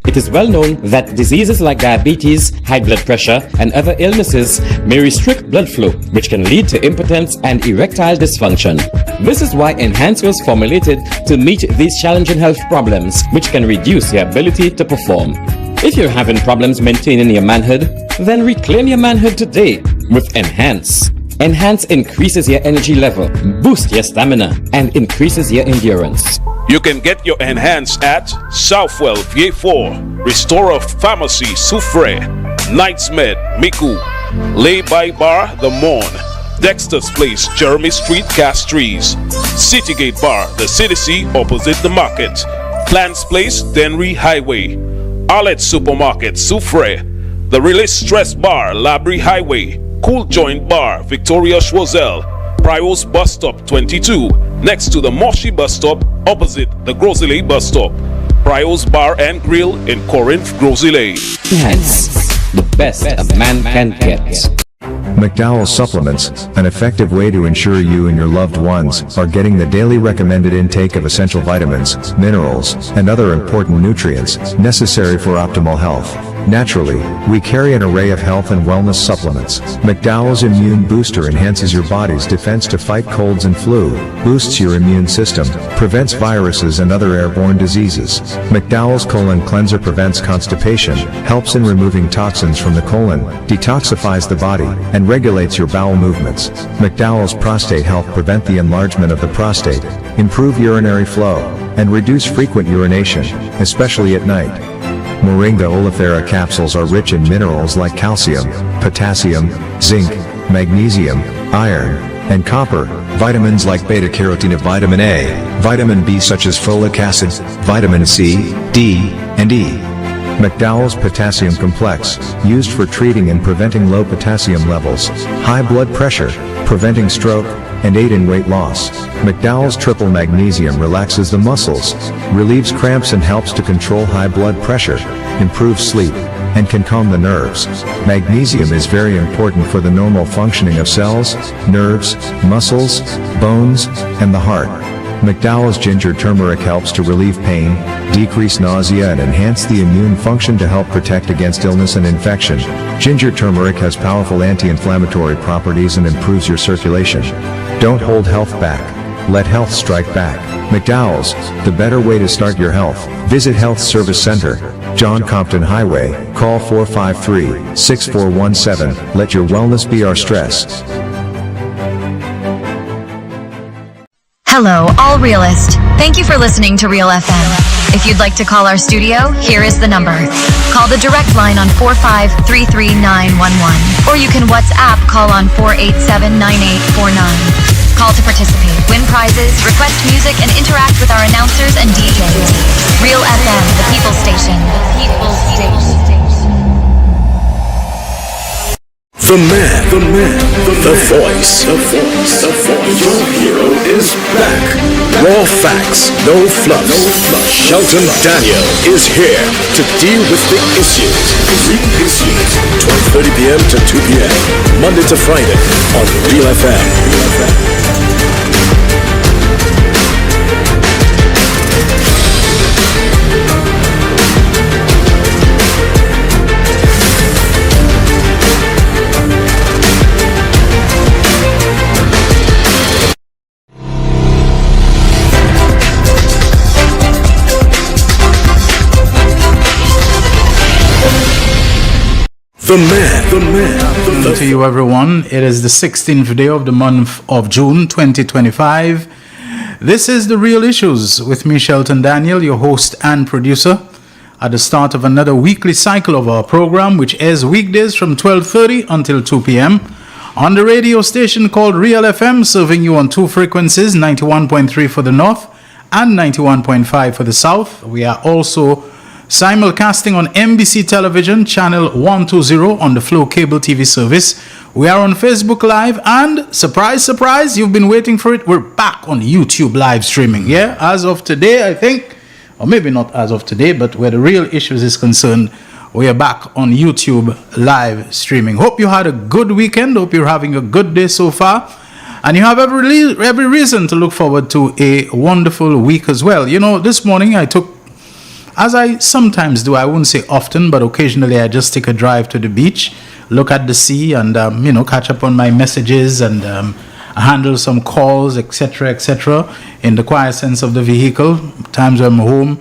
It is well known that diseases like diabetes, high blood pressure, and other illnesses may restrict blood flow, which can lead to impotence and erectile dysfunction. This is why Enhance was formulated to meet these challenging health problems, which can reduce your ability to perform. If you're having problems maintaining your manhood, then reclaim your manhood today with Enhance. Enhance increases your energy level, boosts your stamina, and increases your endurance. You can get your Enhance at Southwell VA4, Restorer Pharmacy Soufre, Knights Med Miku, Lay By Bar The Morn, Dexter's Place Jeremy Street Castries, Citygate Bar The City opposite the market, Plants Place Denry Highway, Arlette Supermarket Soufre, The Release Stress Bar Labrie Highway, Cool Joint Bar Victoria Schwazel, Prios Bus Stop 22, next to the Moshi Bus Stop opposite the Grosile Bus Stop, Prios Bar and Grill in Corinth, Grosile. Enhance, the best a man can get. McDowell Supplements, an effective way to ensure you and your loved ones are getting the daily recommended intake of essential vitamins, minerals, and other important nutrients necessary for optimal health. Naturally, we carry an array of health and wellness supplements. McDowell's Immune Booster enhances your body's defense to fight colds and flu, boosts your immune system, prevents viruses and other airborne diseases. McDowell's Colon Cleanser prevents constipation, helps in removing toxins from the colon, detoxifies the body, and regulates your bowel movements. McDowell's Prostate Health prevent the enlargement of the prostate, improve urinary flow, and reduce frequent urination, especially at night. Moringa oleifera capsules are rich in minerals like calcium, potassium, zinc, magnesium, iron, and copper, vitamins like beta-carotene, vitamin A, vitamin B such as folic acid, vitamin C, D, and E. McDowell's Potassium Complex, used for treating and preventing low potassium levels, high blood pressure, preventing stroke, and aid in weight loss. McDowell's Triple Magnesium relaxes the muscles, relieves cramps and helps to control high blood pressure, improves sleep, and can calm the nerves. Magnesium is very important for the normal functioning of cells, nerves, muscles, bones, and the heart. McDowell's Ginger Turmeric helps to relieve pain, decrease nausea and enhance the immune function to help protect against illness and infection. Ginger turmeric has powerful anti-inflammatory properties and improves your circulation. Don't hold health back. Let health strike back. McDowell's, the better way to start your health. Visit Health Service Center, John Compton Highway. Call 453-6417. Let your wellness be our stress. Hello, all realists. Thank you for listening to Real FM. If you'd like to call our studio, here is the number. Call the direct line on 4533911, or you can WhatsApp call on 4879849. Call to participate, win prizes, request music, and interact with our announcers and DJs. Real FM, the People's Station. The People's Station. The man, the voice. Your hero is back. Raw facts, no fluff. Shelton Daniel is here to deal with the issues. Real issues. 12:30 p.m. to 2 p.m. Monday to Friday on Real FM. The man. To you everyone, it is the 16th day of the month of June 2025. This is The Real Issues with me, Shelton Daniel, your host and producer, at the start of another weekly cycle of our program, which airs weekdays from 12:30 until 2 p.m. on the radio station called Real FM, serving you on two frequencies, 91.3 for the north and 91.5 for the south. We are also simulcasting on NBC Television, channel 120 on the Flow Cable TV service. We are on Facebook Live, and surprise, surprise, you've been waiting for it, we're back on YouTube live streaming. Yeah, as of today, I think, or maybe not as of today, but where the Real Issues is concerned, we are back on YouTube live streaming. Hope you had a good weekend. Hope you're having a good day so far. And you have every reason to look forward to a wonderful week as well. You know, this morning I took as I sometimes do, I wouldn't say often, but occasionally I just take a drive to the beach, look at the sea, and catch up on my messages and handle some calls, etc., in the quiet sense of the vehicle. Times when I'm home,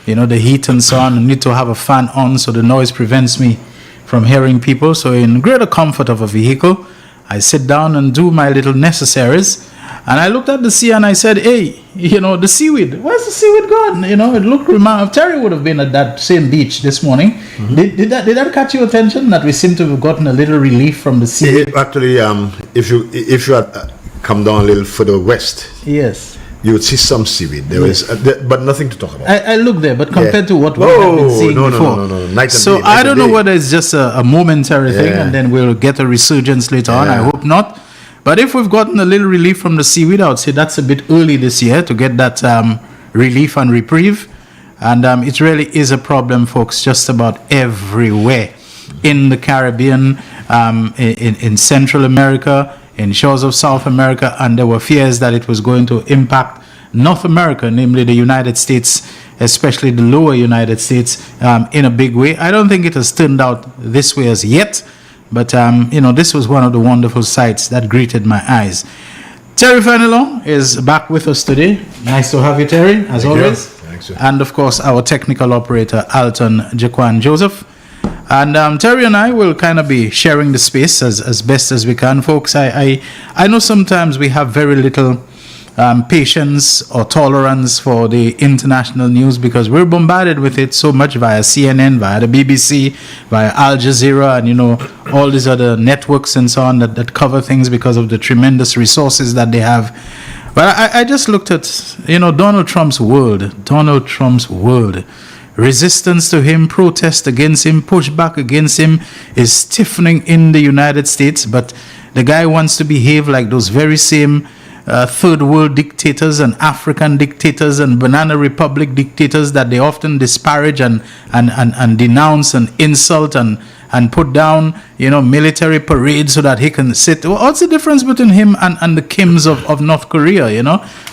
the heat and so on, I need to have a fan on so the noise prevents me from hearing people. So in greater comfort of a vehicle, I sit down and do my little necessaries. And I looked at the sea and I said, hey, the seaweed, where's the seaweed gone? It looked remarkable. Terry would have been at that same beach this morning. Mm-hmm. Did that catch your attention, that we seem to have gotten a little relief from the seaweed? Actually, if you had come down a little further west, yes, you would see some seaweed. There is, but nothing to talk about. I looked there, but compared to what we have been seeing before. No. Night and so day, I don't know whether it's just a momentary thing, and then we'll get a resurgence later on. I hope not. But if we've gotten a little relief from the seaweed, I would say that's a bit early this year to get that relief and reprieve. And it really is a problem, folks, just about everywhere. In the Caribbean, in Central America, in shores of South America, and there were fears that it was going to impact North America, namely the United States, especially the lower United States, in a big way. I don't think it has turned out this way as yet. But, this was one of the wonderful sights that greeted my eyes. Terry Fenelon is back with us today. Nice to have you, Terry, as always. Thanks, sir. And, of course, our technical operator, Alton Jaquan Joseph. And Terry and I will kind of be sharing the space as best as we can, folks. I know sometimes we have very little patience or tolerance for the international news because we're bombarded with it so much via CNN, via the BBC, via Al Jazeera, and all these other networks and so on that cover things because of the tremendous resources that they have. But I just looked at Donald Trump's world. Resistance to him, protest against him, pushback against him is stiffening in the United States, but the guy wants to behave like those very same third world dictators and African dictators and banana republic dictators that they often disparage and denounce and insult and put down, military parades so that he can sit. What's the difference between him and the Kims of North Korea,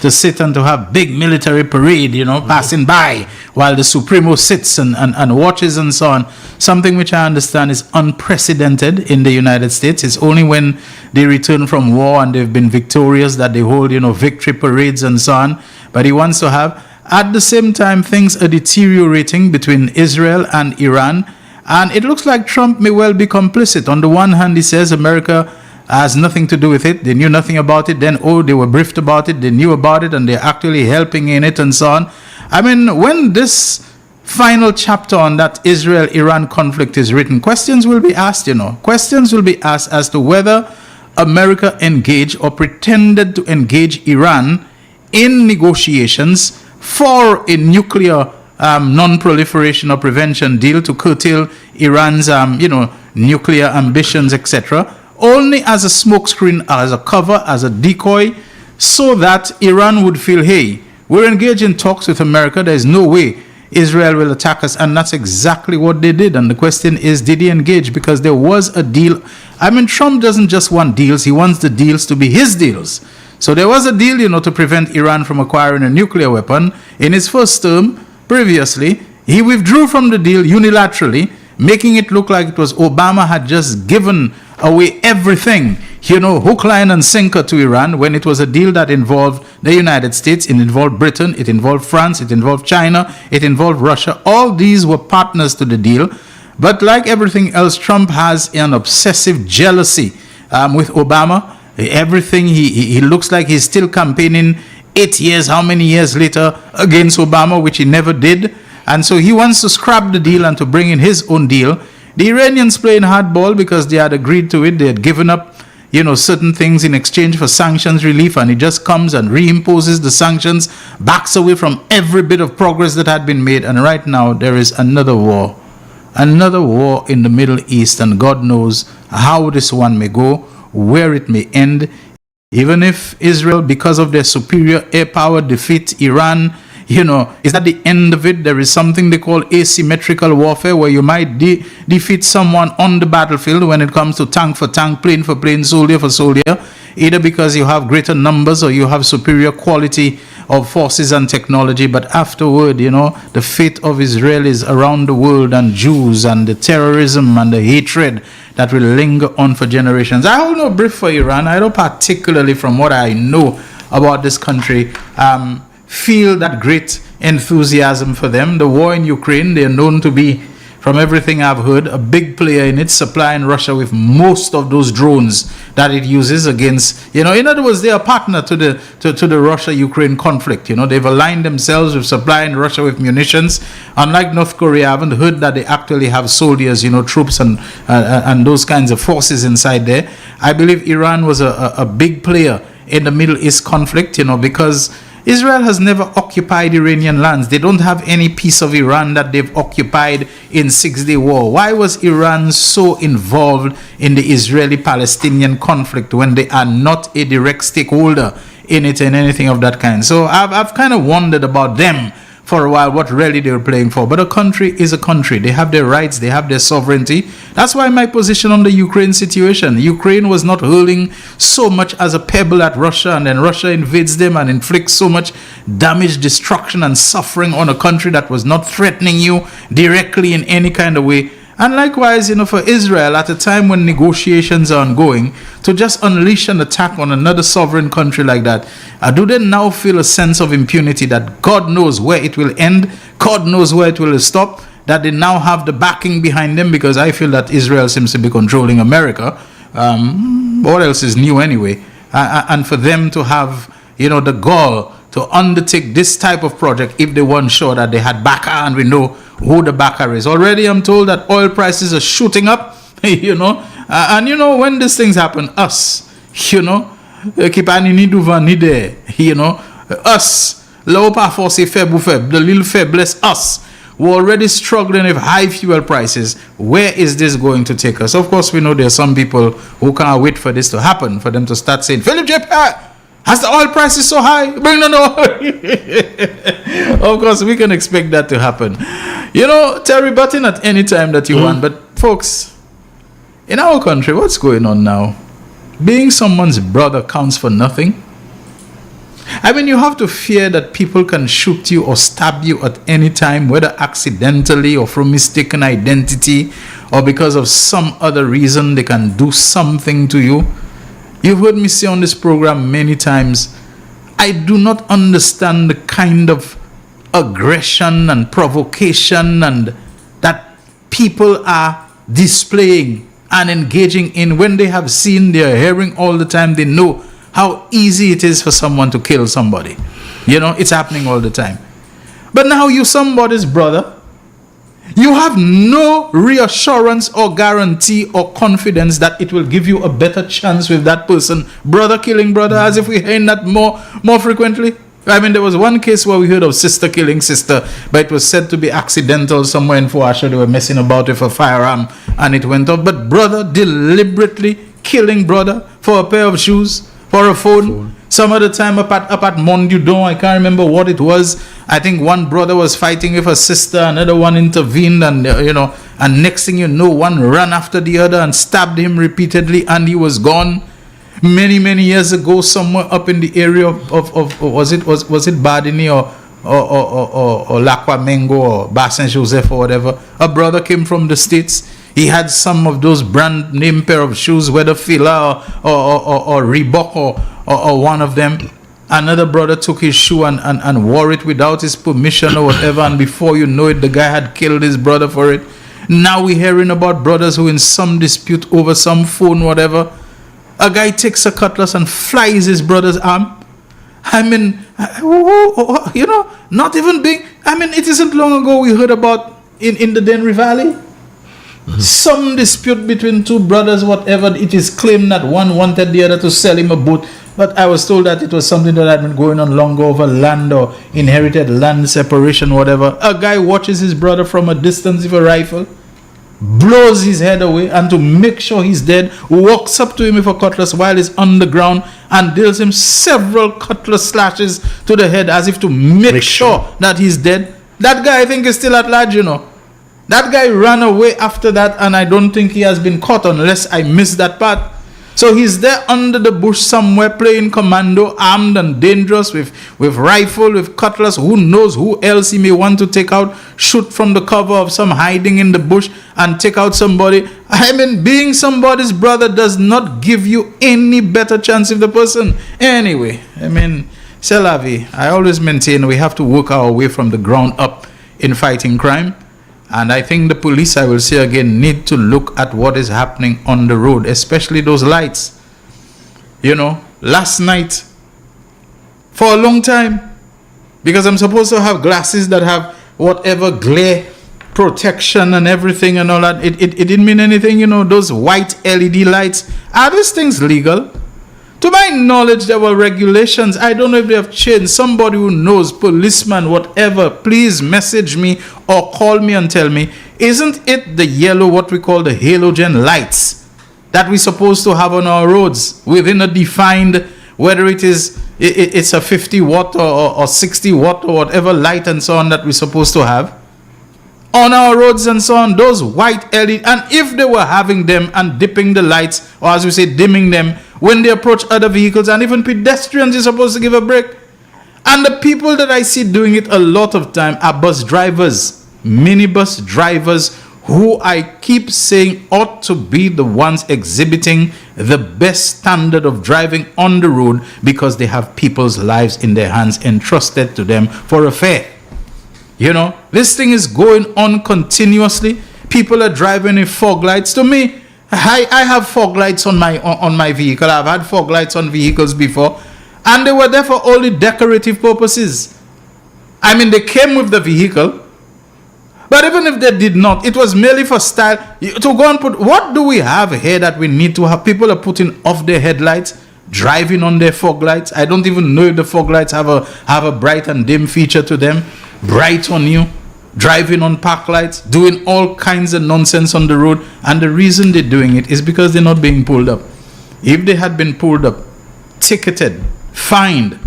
to sit and to have big military parade, passing by while the Supremo sits and watches and so on. Something which I understand is unprecedented in the United States. It's only when they return from war and they've been victorious that they hold, victory parades and so on. But he wants to have, at the same time, things are deteriorating between Israel and Iran. And it looks like Trump may well be complicit. On the one hand, he says America has nothing to do with it. They knew nothing about it. Then, they were briefed about it. They knew about it, and they're actually helping in it and so on. I mean, when this final chapter on that Israel-Iran conflict is written, questions will be asked, Questions will be asked as to whether America engaged or pretended to engage Iran in negotiations for a nuclear non-proliferation or prevention deal to curtail Iran's, nuclear ambitions, etc., only as a smokescreen, as a cover, as a decoy, so that Iran would feel, hey, we're engaged in talks with America, there's no way Israel will attack us, and that's exactly what they did. And the question is, did he engage? Because there was a deal. I mean, Trump doesn't just want deals, he wants the deals to be his deals. So there was a deal, to prevent Iran from acquiring a nuclear weapon. In his first term, previously, he withdrew from the deal unilaterally, making it look like it was Obama had just given away everything, hook, line, and sinker to Iran, when it was a deal that involved the United States, it involved Britain, it involved France, it involved China, it involved Russia. All these were partners to the deal. But like everything else, Trump has an obsessive jealousy with Obama. Everything, he looks like he's still campaigning 8 years, how many years later, against Obama, which he never did. And so he wants to scrap the deal and to bring in his own deal. The Iranians playing hardball because they had agreed to it. They had given up, certain things in exchange for sanctions relief, and he just comes and reimposes the sanctions, backs away from every bit of progress that had been made. And right now, there is another war in the Middle East, and God knows how this one may go, where it may end. Even if Israel, because of their superior air power, defeat Iran, is that the end of it? There is something they call asymmetrical warfare, where you might defeat someone on the battlefield when it comes to tank for tank, plane for plane, soldier for soldier. either because you have greater numbers or you have superior quality of forces and technology. But afterward, the fate of Israelis around the world and Jews and the terrorism and the hatred that will linger on for generations. I hold no brief for Iran. I don't particularly, from what I know about this country, feel that great enthusiasm for them. The war in Ukraine, they're known to be, from everything I've heard, a big player in it, supplying Russia with most of those drones that it uses against, in other words, they are a partner to the Russia-Ukraine conflict. They've aligned themselves with supplying Russia with munitions. Unlike North Korea, I haven't heard that they actually have soldiers, troops and those kinds of forces inside there. I believe Iran was a big player in the Middle East conflict, because Israel has never occupied Iranian lands. They don't have any piece of Iran that they've occupied in Six-Day War. Why was Iran so involved in the Israeli-Palestinian conflict when they are not a direct stakeholder in it and anything of that kind? So I've kind of wondered about them for a while, what really they were playing for. But a country is a country. They have their rights. They have their sovereignty. That's why my position on the Ukraine situation. Ukraine was not hurling so much as a pebble at Russia, and then Russia invades them and inflicts so much damage, destruction, and suffering on a country that was not threatening you directly in any kind of way. And likewise, for Israel, at a time when negotiations are ongoing, to just unleash an attack on another sovereign country like that, do they now feel a sense of impunity that God knows where it will end, God knows where it will stop, that they now have the backing behind them? Because I feel that Israel seems to be controlling America. What else is new anyway? And for them to have, the gall to undertake this type of project if they weren't sure that they had backer, and we know who the backer is. Already I'm told that oil prices are shooting up, and when these things happen, us, us, the little faiblesse, us, we're already struggling with high fuel prices. Where is this going to take us? Of course, we know there are some people who can't wait for this to happen, for them to start saying, Philip J. Has the oil prices so high? Bring the oil. Of course, we can expect that to happen. Terry Button at any time that you want. But folks, in our country, what's going on now? Being someone's brother counts for nothing. I mean, you have to fear that people can shoot you or stab you at any time, whether accidentally or from mistaken identity, or because of some other reason they can do something to you. You've heard me say on this program many times, I do not understand the kind of aggression and provocation and that people are displaying and engaging in when they have seen, they are hearing all the time, they know how easy it is for someone to kill somebody. It's happening all the time. But now you're somebody's brother. You have no reassurance or guarantee or confidence that it will give you a better chance with that person. Brother killing brother, as if we're hearing that more frequently. I mean, there was one case where we heard of sister killing sister, but it was said to be accidental somewhere in Fuasha. They were messing about with a firearm and it went off. But brother deliberately killing brother for a pair of shoes, for a phone. Some other time up at Mondudon, I can't remember what it was. I think one brother was fighting with a sister, another one intervened, and and next thing you know, one ran after the other and stabbed him repeatedly, and he was gone. Many years ago, somewhere up in the area of was it Badini or Lakwamengo or Bas Saint Joseph or whatever, a brother came from the States. He had some of those brand name pair of shoes, whether Fila or Reebok or one of them. Another brother took his shoe and wore it without his permission or whatever, and before you know it, the guy had killed his brother for it. Now we're hearing about brothers who in some dispute over some phone, whatever, a guy takes a cutlass and flies his brother's arm. I mean, not even being, it isn't long ago we heard about in the Denry Valley, some dispute between two brothers, whatever. It is claimed that one wanted the other to sell him a boat, but I was told that it was something that had been going on longer over land or inherited land separation, whatever. A guy watches his brother from a distance with a rifle, blows his head away, and to make sure he's dead, walks up to him with a cutlass while he's on the ground and deals him several cutlass slashes to the head as if to make sure that he's dead. That guy, I think, is still at large, That guy ran away after that, and I don't think he has been caught unless I missed that part. So he's there under the bush somewhere playing commando, armed and dangerous with rifle, with cutlass. Who knows who else he may want to take out, shoot from the cover of some hiding in the bush and take out somebody. I mean, being somebody's brother does not give you any better chance if the person. Anyway, I mean, c'est la vie. I always maintain we have to work our way from the ground up in fighting crime. And I think the police, I will say again, need to look at what is happening on the road, especially those lights. You know, last night, for a long time, because I'm supposed to have glasses that have whatever glare protection and everything and all that, it didn't mean anything, you know, those white LED lights. Are these things legal? To my knowledge, there were regulations. I don't know if they have changed. Somebody who knows, policeman, whatever, please message me or call me and tell me, isn't it the yellow, what we call the halogen lights that we're supposed to have on our roads within a defined, whether it's a 50 watt or 60 watt or whatever light and so on that we're supposed to have on our roads and so on, those white LED, and if they were having them and dipping the lights, or as we say, dimming them, when they approach other vehicles and even pedestrians, you're supposed to give a break. And the people that I see doing it a lot of time are bus drivers, minibus drivers, who I keep saying ought to be the ones exhibiting the best standard of driving on the road, because they have people's lives in their hands entrusted to them for a fare. You know, this thing is going on continuously. People are driving in fog lights. To me, I have fog lights on my vehicle. I've had fog lights on vehicles before, and they were there for only decorative purposes. I mean, they came with the vehicle, but even if they did not, it was merely for style. To go and put, what do we have here that we need to have? People are putting off their headlights, driving on their fog lights. I don't even know if the fog lights have a bright and dim feature to them. Bright on you, driving on park lights, doing all kinds of nonsense on the road. And the reason they're doing it is because they're not being pulled up. If they had been pulled up, ticketed, fined,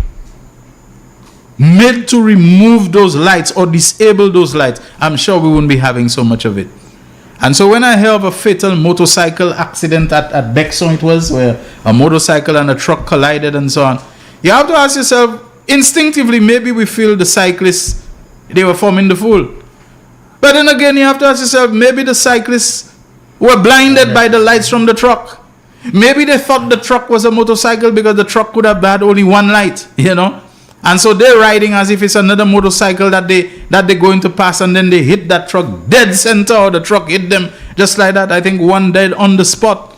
made to remove those lights or disable those lights, I'm sure we wouldn't be having so much of it. And so when I hear of a fatal motorcycle accident at Bexon, it was, where a motorcycle and a truck collided and so on, you have to ask yourself, instinctively, maybe we feel the cyclists, they were forming the fool. But then again, you have to ask yourself, maybe the cyclists were blinded by the lights from the truck. Maybe they thought the truck was a motorcycle because the truck could have had only one light, you know. And so they're riding as if it's another motorcycle that they're going to pass, and then they hit that truck dead center, or the truck hit them just like that. I think one died on the spot.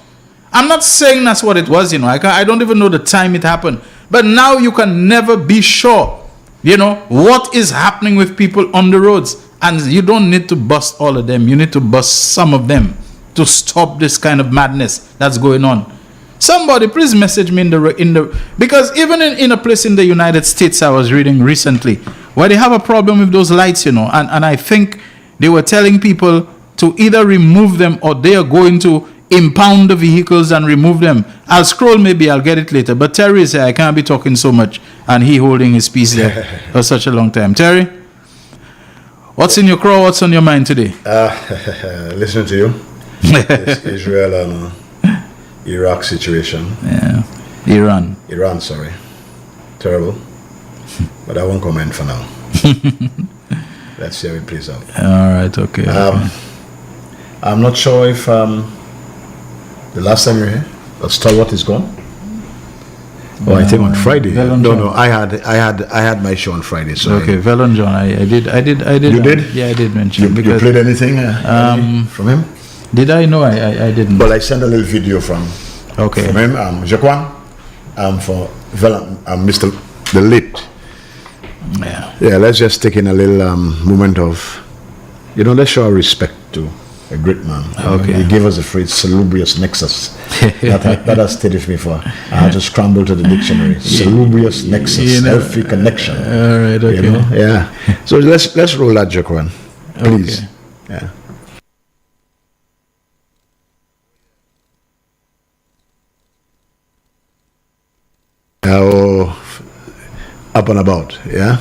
I'm not saying that's what it was, you know. I don't even know the time it happened. But now you can never be sure, you know, what is happening with people on the roads. And you don't need to bust all of them. You need to bust some of them to stop this kind of madness that's going on. Somebody, please message me in the because even in a place in the United States I was reading recently, where they have a problem with those lights, you know, and I think they were telling people to either remove them or they are going to impound the vehicles and remove them. I'll scroll, maybe I'll get it later. But Terry is here. I can't be talking so much, and he holding his peace there for such a long time. Terry, what's in your craw? What's on your mind today? Listening to you, this Israel and Iraq situation. Yeah, Iran. Sorry, terrible. But I won't comment for now. Let's see how it plays out. All right. Okay. I'm not sure if the last time you were here, Stalwart is gone. Oh, I think on Friday. No, I had my show on Friday. So okay, Velon John, I did. You did? Yeah, I did mention. You played anything from him? Did I? No, I didn't. But I sent a little video from him. Jacquan, for Velon, Mr. The Late. Yeah. Let's just take in a little moment of, let's show our respect to a great man. Okay. He gave us the phrase salubrious nexus. that has stayed with me for. I had to scramble to the dictionary. Salubrious nexus, healthy connection. All right. Okay. Yeah. So let's roll that, Jacquan, please. Okay. Yeah. Up and about, yeah?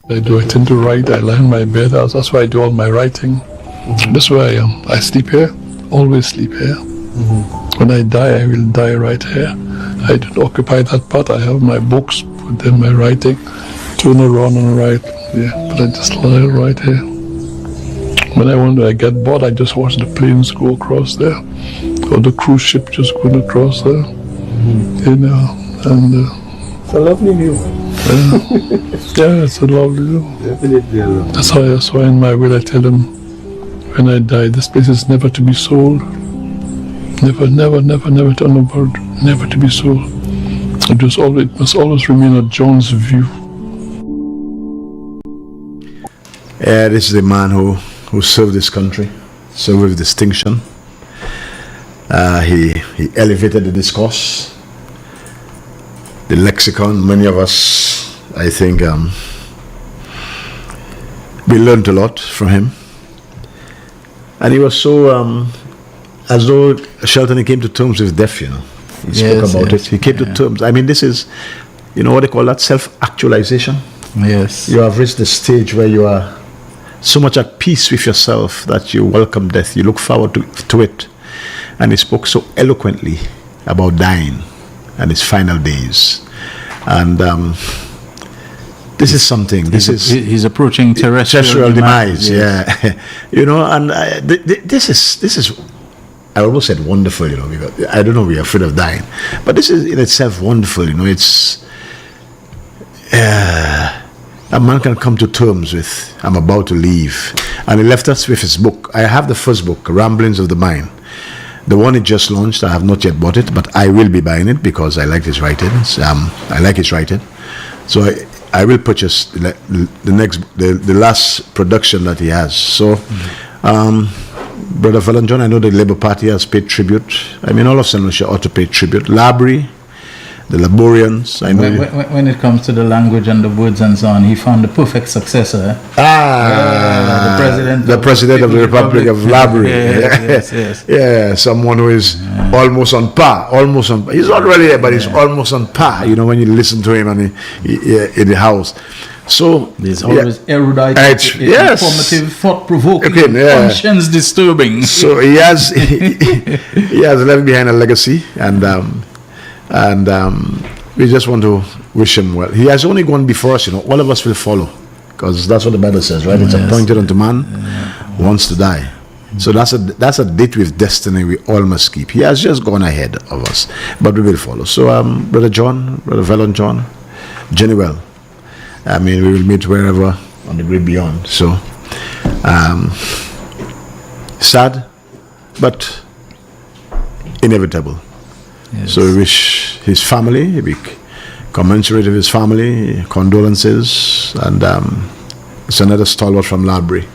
I tend to write. I lie on my bed. That's why I do all my writing. That's where I am. I sleep here. Always sleep here. When I die, I will die right here. I don't occupy that part. I have my books, put them my writing, turn around and write. Yeah, but I just lie right here. When I get bored, I just watch the planes go across there, or the cruise ship just going across there. You know, and it's a lovely view. Yeah, it's a lovely view. Definitely a lovely. That's why in my will I tell them, when I die, this place is never to be sold. Never, never, never, never to another, never to be sold. It must always remain a John's view. Yeah, this is a man who served this country, served with distinction. He elevated the discourse, the lexicon. Many of us, I think, we learned a lot from him. And he was so, as though Shelton, he came to terms with death, you know. He spoke about it. He came to terms. I mean, this is, you know what they call that, self-actualization. Yes. You have reached the stage where you are so much at peace with yourself that you welcome death. You look forward to it. And he spoke so eloquently about dying and his final days. And this is something. He's approaching terrestrial demise. Yes. Yeah. You know, and this is. I almost said wonderful, you know, because I don't know, we're afraid of dying. But this is in itself wonderful, you know. It's a man can come to terms with, I'm about to leave. And he left us with his book. I have the first book, Ramblings of the Mind. The one he just launched, I have not yet bought it, but I will be buying it because I like his writings. I like his writing. So I will purchase the last production that he has. So, Brother Fallon John, I know the Labour Party has paid tribute. I mean, all of St. Lucia ought to pay tribute. Library, the Laborians. I know when it comes to the language and the words and so on, he found the perfect successor. The president of the Republic of Library. Yes. Yeah, someone who is almost on par. He's not really there, but he's almost on par. You know, when you listen to him and in the house. So there's always erudite, informative, thought-provoking, conscience disturbing. So he has left behind a legacy, and we just want to wish him well. He has only gone before us, you know. All of us will follow, because that's what the Bible says, right? It's appointed unto man who wants to die. So that's a date with destiny we all must keep. He has just gone ahead of us, but we will follow. So Brother John, Brother Vellon John, Jenny-well. I mean, we will meet wherever on the great beyond. So, sad, but inevitable. Yes. So we wish his family, we commensurate with his family, condolences, and it's another stalwart from Library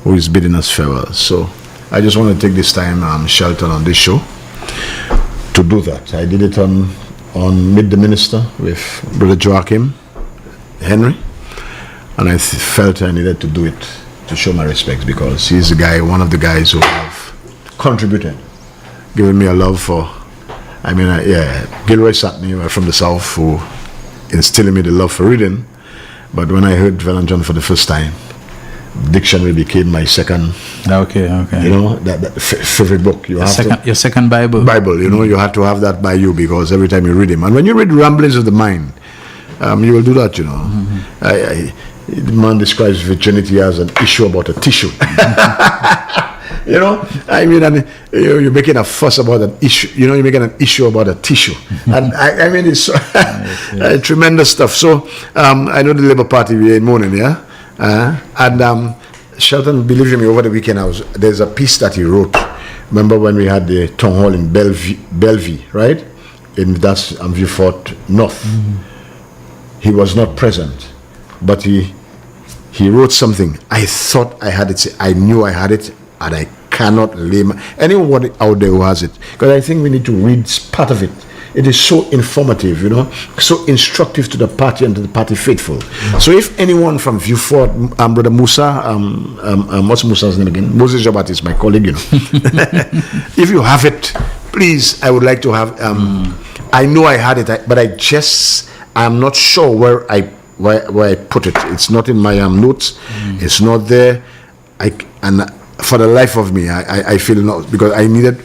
who is bidding us farewell. So I just want to take this time, Shelton, on this show to do that. I did it on Meet the Minister with Brother Joachim Henry, and I felt I needed to do it to show my respects, because he's the guy, one of the guys who have contributed, given me a love for, Gilroy Satney from the South, who instilled in me the love for reading. But when I heard Vellon John for the first time, dictionary became my second. Okay. You know, that favorite book. Your second Bible. You know, you had to have that by you, because every time you read him, and when you read Ramblings of the Mind, you will do that, you know. Mm-hmm. The man describes virginity as an issue about a tissue. You know, I mean, and you're making a fuss about an issue. You know, you're making an issue about a tissue, and I mean, it's tremendous stuff. So I know the Labour Party we ain't mourning, yeah, and Shelton, believe me, over the weekend there's a piece that he wrote. Remember when we had the town hall in Bellevue, right? That's View Fort North. Mm-hmm. He was not present, but he wrote something. I thought I had it. I knew I had it, and I cannot lay anyone out there who has it, because I think we need to read part of it. It is so informative, you know, so instructive to the party and to the party faithful. Mm-hmm. So if anyone from View Fort, Brother Musa, what's Musa's name again? Moses Jabat is my colleague, you know. If you have it, please, I would like to have. I know I had it, but I'm not sure where I put it. It's not in my notes. It's not there. And for the life of me, I feel not, because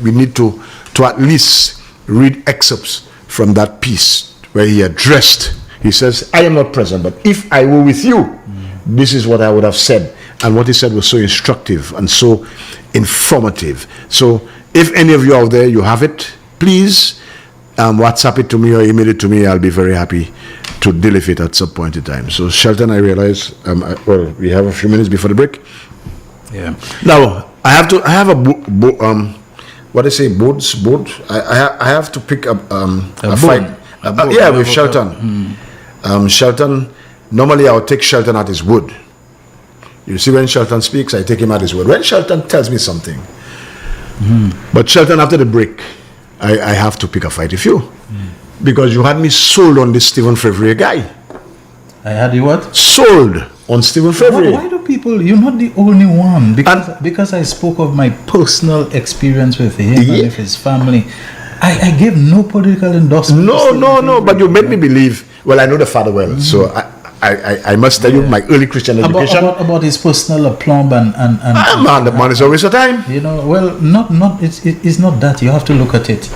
we need to to at least read excerpts from that piece where he addressed. He says, I am not present, but if I were with you, this is what I would have said. And what he said was so instructive and so informative. So if any of you out there, you have it, please WhatsApp it to me or email it to me. I'll be very happy to deal with it at some point in time. So Shelton, I realize, well, we have a few minutes before the break. Yeah. Now, I have a what I say, board. I have to pick up a fight. Yeah, with Shelton. Shelton, normally I would take Shelton at his word. You see, when Shelton speaks, I take him at his word. When Shelton tells me something, but Shelton, after the break, I have to pick a fight with you. Because you had me sold on this Stephen Fevrier guy. I had you what? Sold on Stephen Fevrier. Why do people, you're not the only one. Because I spoke of my personal experience with him and with his family. I gave no political endorsement. No, but you made me believe. Well, I know the father well, so I must tell you my early Christian education. About his personal aplomb and man, the man is always a time. You know, well, it's not that. You have to look at it.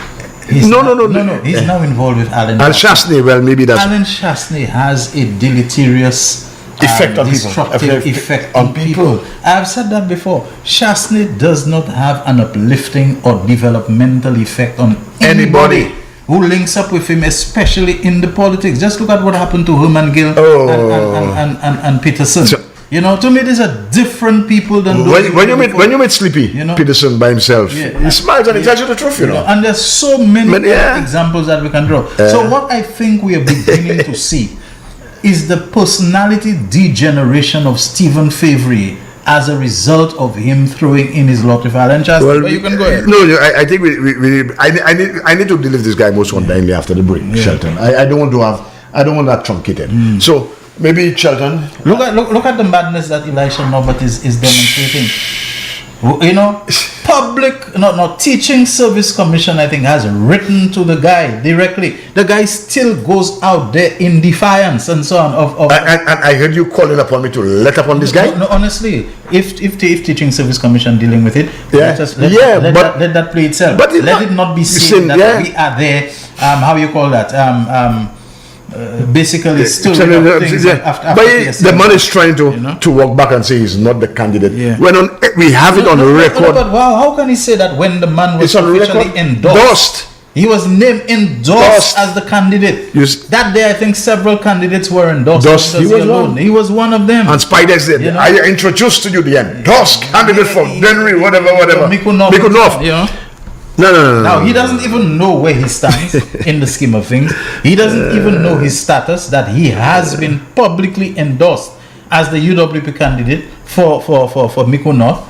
No. He's now involved with Alan Shastney. Well, maybe that's Alan Shastney has a deleterious effect on destructive effect on people. I've said that before. Shastney does not have an uplifting or developmental effect on anybody who links up with him, especially in the politics. Just look at what happened to Herman Gill and Peterson. So, you know, to me, these are different people than when you meet Sleepy, Peterson by himself, he smiles and he tells you the truth, you know. And there's so many examples that we can draw. So what I think we are beginning to see is the personality degeneration of Stephen Fevrier as a result of him throwing in his lot with Alan Shastney. Well, but you can go ahead. No, I think I need to deal with this guy most untimely after the break, Shelton. I don't want that truncated. So maybe Shelton. Look at the madness that Elisha Norbert is demonstrating. You know, Teaching Service Commission, I think, has written to the guy directly. The guy still goes out there in defiance and so on. And I heard you calling upon me to let upon this guy. No, honestly, if Teaching Service Commission dealing with it, let that play itself. But let it not be seen that we are there. How you call that? Basically still after the man is trying to walk back and say he's not the candidate when we have it on record. But how can he say that when the man was officially endorsed? He was named endorsed as the candidate. That day I think several candidates were endorsed. He was one of them. And Spider said, I introduced to you the endorsed candidate for Denry, whatever. Miku North. No. Now, he doesn't even know where he stands in the scheme of things. He doesn't even know his status, that he has been publicly endorsed as the UWP candidate for Miku North.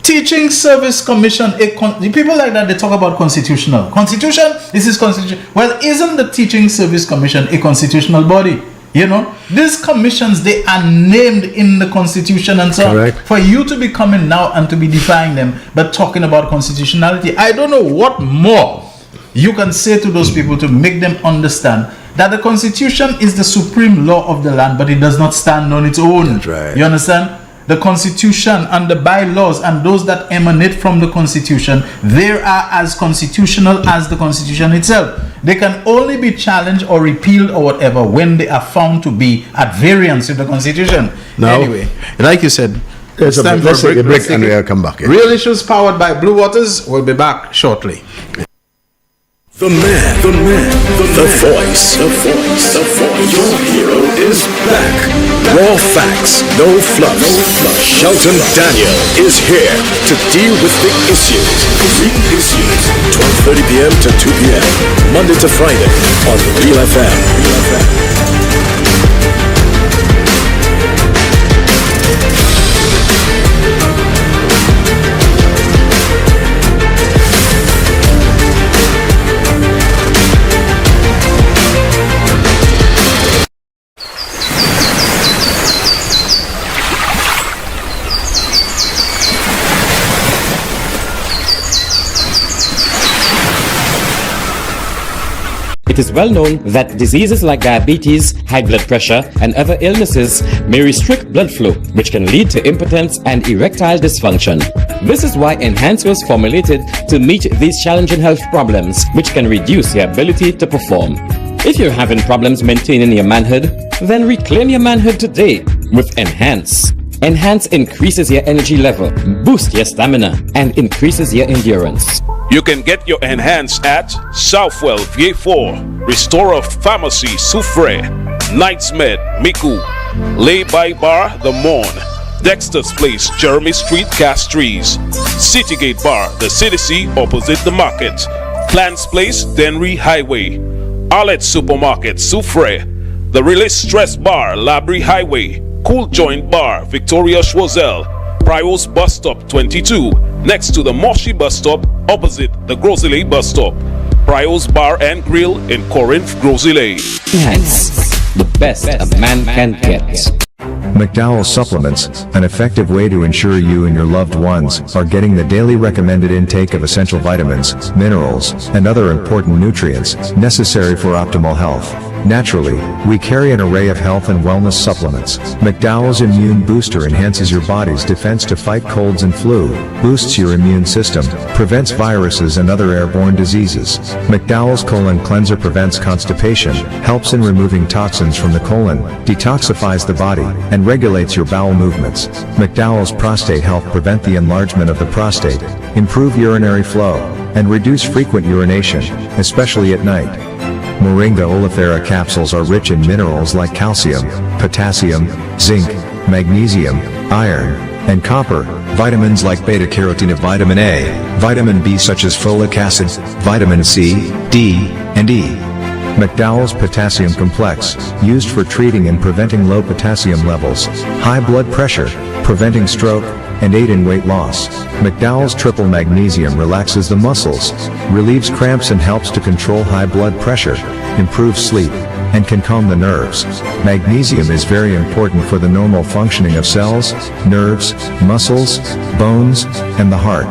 Teaching Service Commission, people like that, they talk about constitutional. This is constitution. Well, isn't the Teaching Service Commission a constitutional body? You know, these commissions, they are named in the Constitution and so on. For you to be coming now and to be defying them, but talking about constitutionality, I don't know what more you can say to those people to make them understand that the Constitution is the supreme law of the land, but it does not stand on its own. That's right. You understand? The Constitution and the bylaws and those that emanate from the Constitution, they are as constitutional as the Constitution itself. They can only be challenged or repealed or whatever when they are found to be at variance with the Constitution. Now, anyway, like you said, it's time for a break and we'll come back. Real Issues powered by Blue Waters. We'll be back shortly. The man, the voice. Your hero is back. Raw facts, no fluff. Shelton Daniel is here to deal with the issues. Real Issues, 12:30 p.m. to 2 p.m. Monday to Friday on Real FM. It is well known that diseases like diabetes, high blood pressure, and other illnesses may restrict blood flow, which can lead to impotence and erectile dysfunction. This is why Enhance was formulated to meet these challenging health problems, which can reduce your ability to perform. If you're having problems maintaining your manhood, then reclaim your manhood today with Enhance. Enhance increases your energy level, boosts your stamina, and increases your endurance. You can get your Enhance at Southwell VA4, Restorer Pharmacy Soufre, Knights Med Miku, Lay by Bar The Morn, Dexter's Place Jeremy Street Castries, Citygate Bar The City opposite the market, Plants Place Denry Highway, Arlette Supermarket Soufre, The Release Stress Bar Labrie Highway, Cool Joint Bar Victoria Schwazel, Prios Bus Stop 22, next to the Moshi Bus Stop opposite the Grosley Bus Stop. Prios Bar and Grill in Corinth, Grosley. Enhance, the best a man can get. McDowell Supplements, an effective way to ensure you and your loved ones are getting the daily recommended intake of essential vitamins, minerals, and other important nutrients necessary for optimal health. Naturally, we carry an array of health and wellness supplements. McDowell's Immune Booster enhances your body's defense to fight colds and flu, boosts your immune system, prevents viruses and other airborne diseases. McDowell's Colon Cleanser prevents constipation, helps in removing toxins from the colon, detoxifies the body, and regulates your bowel movements. McDowell's Prostate Health prevent the enlargement of the prostate, improve urinary flow, and reduce frequent urination, especially at night. Moringa oleifera capsules are rich in minerals like calcium, potassium, zinc, magnesium, iron, and copper, vitamins like beta-carotene of vitamin A, vitamin B such as folic acid, vitamin C, D, and E. McDowell's Potassium Complex, used for treating and preventing low potassium levels, high blood pressure, preventing stroke, and aid in weight loss. McDowell's Triple Magnesium relaxes the muscles, relieves cramps and helps to control high blood pressure, improves sleep, and can calm the nerves. Magnesium is very important for the normal functioning of cells, nerves, muscles, bones, and the heart.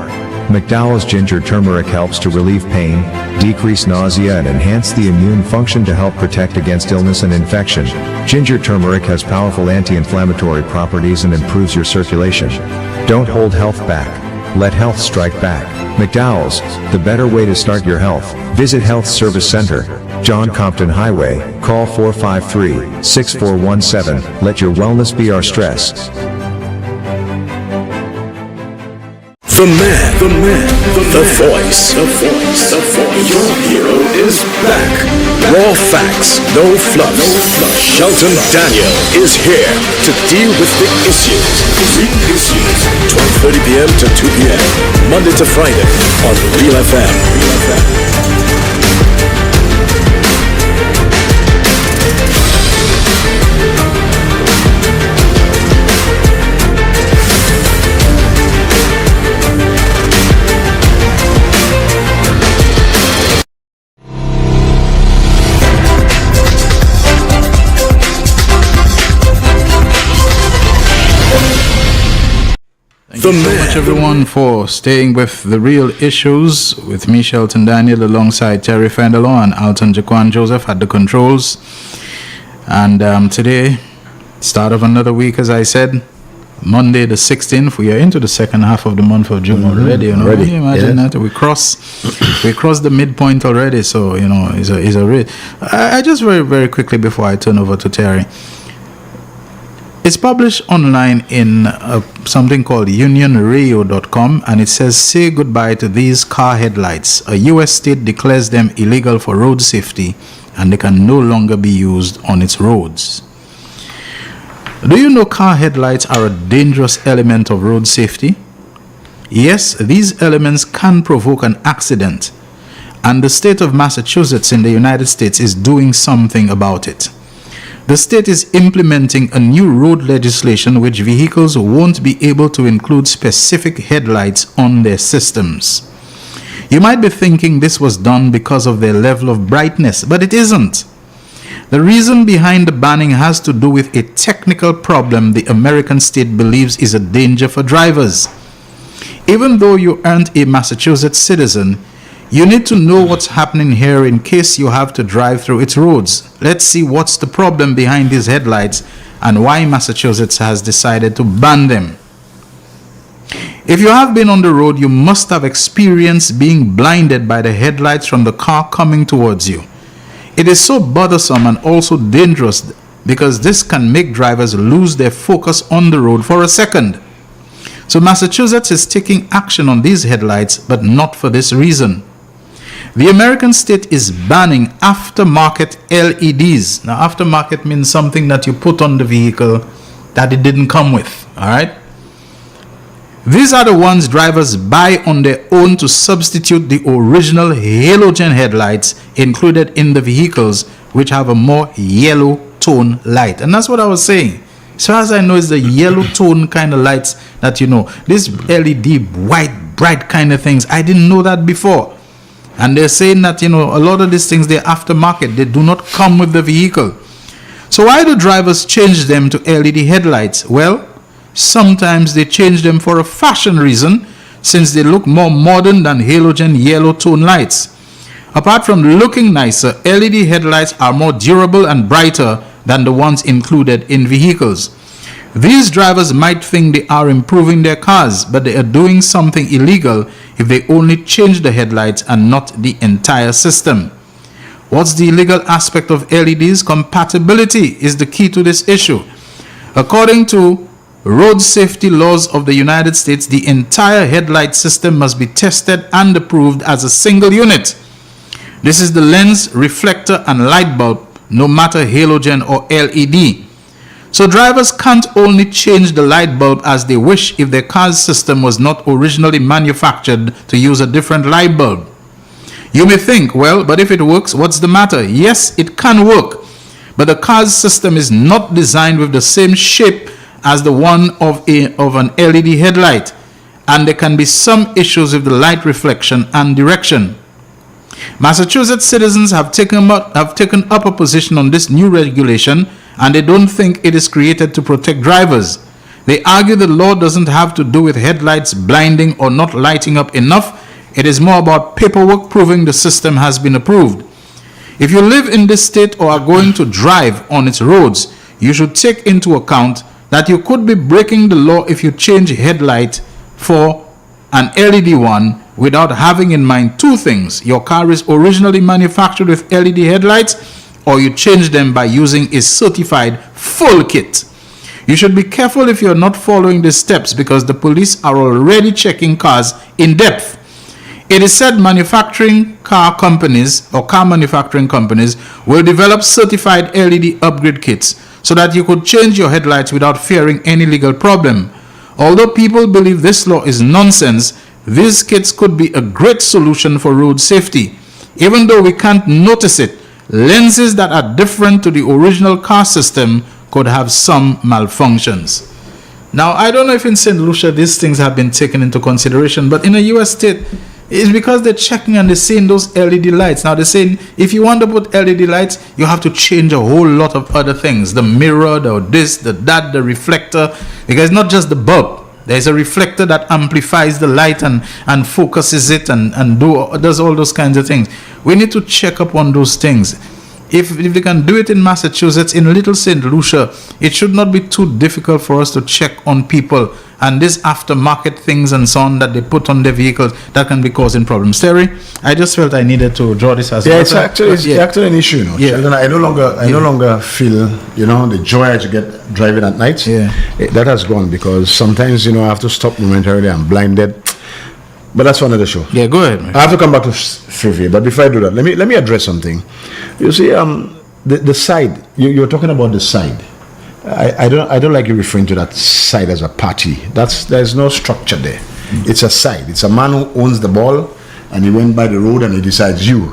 McDowell's Ginger Turmeric helps to relieve pain, decrease nausea and enhance the immune function to help protect against illness and infection. Ginger turmeric has powerful anti-inflammatory properties and improves your circulation. Don't hold health back. Let health strike back. McDowell's, the better way to start your health. Visit Health Service Center, John Compton Highway. Call 453-6417. Let your wellness be our stress. The man, the voice. Your hero is back. Raw facts, no fluff. Shelton Daniel is here to deal with the issues. 12:30 p.m. to 2 p.m. Monday to Friday on Real FM. Thank you so much, everyone, for staying with The Real Issues with me, Shelton Daniel, alongside Terry Fendelon and Alton Jaquan Joseph at the controls. And today, start of another week, as I said, Monday the 16th. We are into the second half of the month of June already. You know, can you imagine that? We cross the midpoint already. So you know, it's a I just very quickly before I turn over to Terry. It's published online in something called unionradio.com, and it says, say goodbye to these car headlights. A U.S. state declares them illegal for road safety, and they can no longer be used on its roads. Do you know car headlights are a dangerous element of road safety? Yes, these elements can provoke an accident, and the state of Massachusetts in the United States is doing something about it. The state is implementing a new road legislation which vehicles won't be able to include specific headlights on their systems. You might be thinking this was done because of their level of brightness, but it isn't. The reason behind the banning has to do with a technical problem the American state believes is a danger for drivers. Even though you aren't a Massachusetts citizen, you need to know what's happening here in case you have to drive through its roads. Let's see what's the problem behind these headlights and why Massachusetts has decided to ban them. If you have been on the road, you must have experienced being blinded by the headlights from the car coming towards you. It is so bothersome and also dangerous because this can make drivers lose their focus on the road for a second. So Massachusetts is taking action on these headlights, but not for this reason. The American state is banning aftermarket LEDs. Now, aftermarket means something that you put on the vehicle that it didn't come with, all right? These are the ones drivers buy on their own to substitute the original halogen headlights included in the vehicles, which have a more yellow tone light. And that's what I was saying. As far as I know, it's the yellow tone kind of lights that you know. This LED, white, bright kind of things, I didn't know that before. And they're saying that, you know, a lot of these things, they're aftermarket. They do not come with the vehicle. So why do drivers change them to LED headlights? Well, sometimes they change them for a fashion reason, since they look more modern than halogen yellow tone lights. Apart from looking nicer, LED headlights are more durable and brighter than the ones included in vehicles. These drivers might think they are improving their cars, but they are doing something illegal if they only change the headlights and not the entire system. What's the illegal aspect of LEDs? Compatibility is the key to this issue. According to road safety laws of the United States, the entire headlight system must be tested and approved as a single unit. This is the lens, reflector, and light bulb, no matter halogen or LED. So drivers can't only change the light bulb as they wish if their car's system was not originally manufactured to use a different light bulb. You may think, well, but if it works, what's the matter? Yes, it can work, but the car's system is not designed with the same shape as the one of an LED headlight, and there can be some issues with the light reflection and direction. Massachusetts citizens have taken up a position on this new regulation, and they don't think it is created to protect drivers. They argue the law doesn't have to do with headlights blinding or not lighting up enough. It is more about paperwork proving the system has been approved. If you live in this state or are going to drive on its roads, you should take into account that you could be breaking the law if you change headlight for an LED one without having in mind two things. Your car is originally manufactured with LED headlights, or you change them by using a certified full kit. You should be careful if you're not following these steps because the police are already checking cars in depth. It is said manufacturing car manufacturing companies will develop certified LED upgrade kits so that you could change your headlights without fearing any legal problem. Although people believe this law is nonsense, these kits could be a great solution for road safety. Even though we can't notice it, lenses that are different to the original car system could have some malfunctions. Now, I don't know if in St. Lucia these things have been taken into consideration, but in a U.S. state, it's because they're checking and they're seeing those LED lights. Now, they're saying if you want to put LED lights, you have to change a whole lot of other things. The mirror, the this, the that, the reflector, because not just the bulb. There's a reflector that amplifies the light and focuses it and does all those kinds of things. We need to check up on those things. If they can do it in Massachusetts, in Little St. Lucia, it should not be too difficult for us to check on people and these aftermarket things and so on that they put on their vehicles that can be causing problems. Terry, I just felt I needed to draw this as it's actually an issue. You know? Yeah. Sheldon, I no longer feel the joy I get driving at night. Yeah, that has gone because sometimes I have to stop momentarily. I'm blinded. But that's for another show. Yeah, go ahead. I have to come back to Frivy, but before I do that, let me address something. You see, the side you're talking about the side. I don't like you referring to that side as a party. There's no structure there. It's a side. It's a man who owns the ball, and he went by the road and he decides you.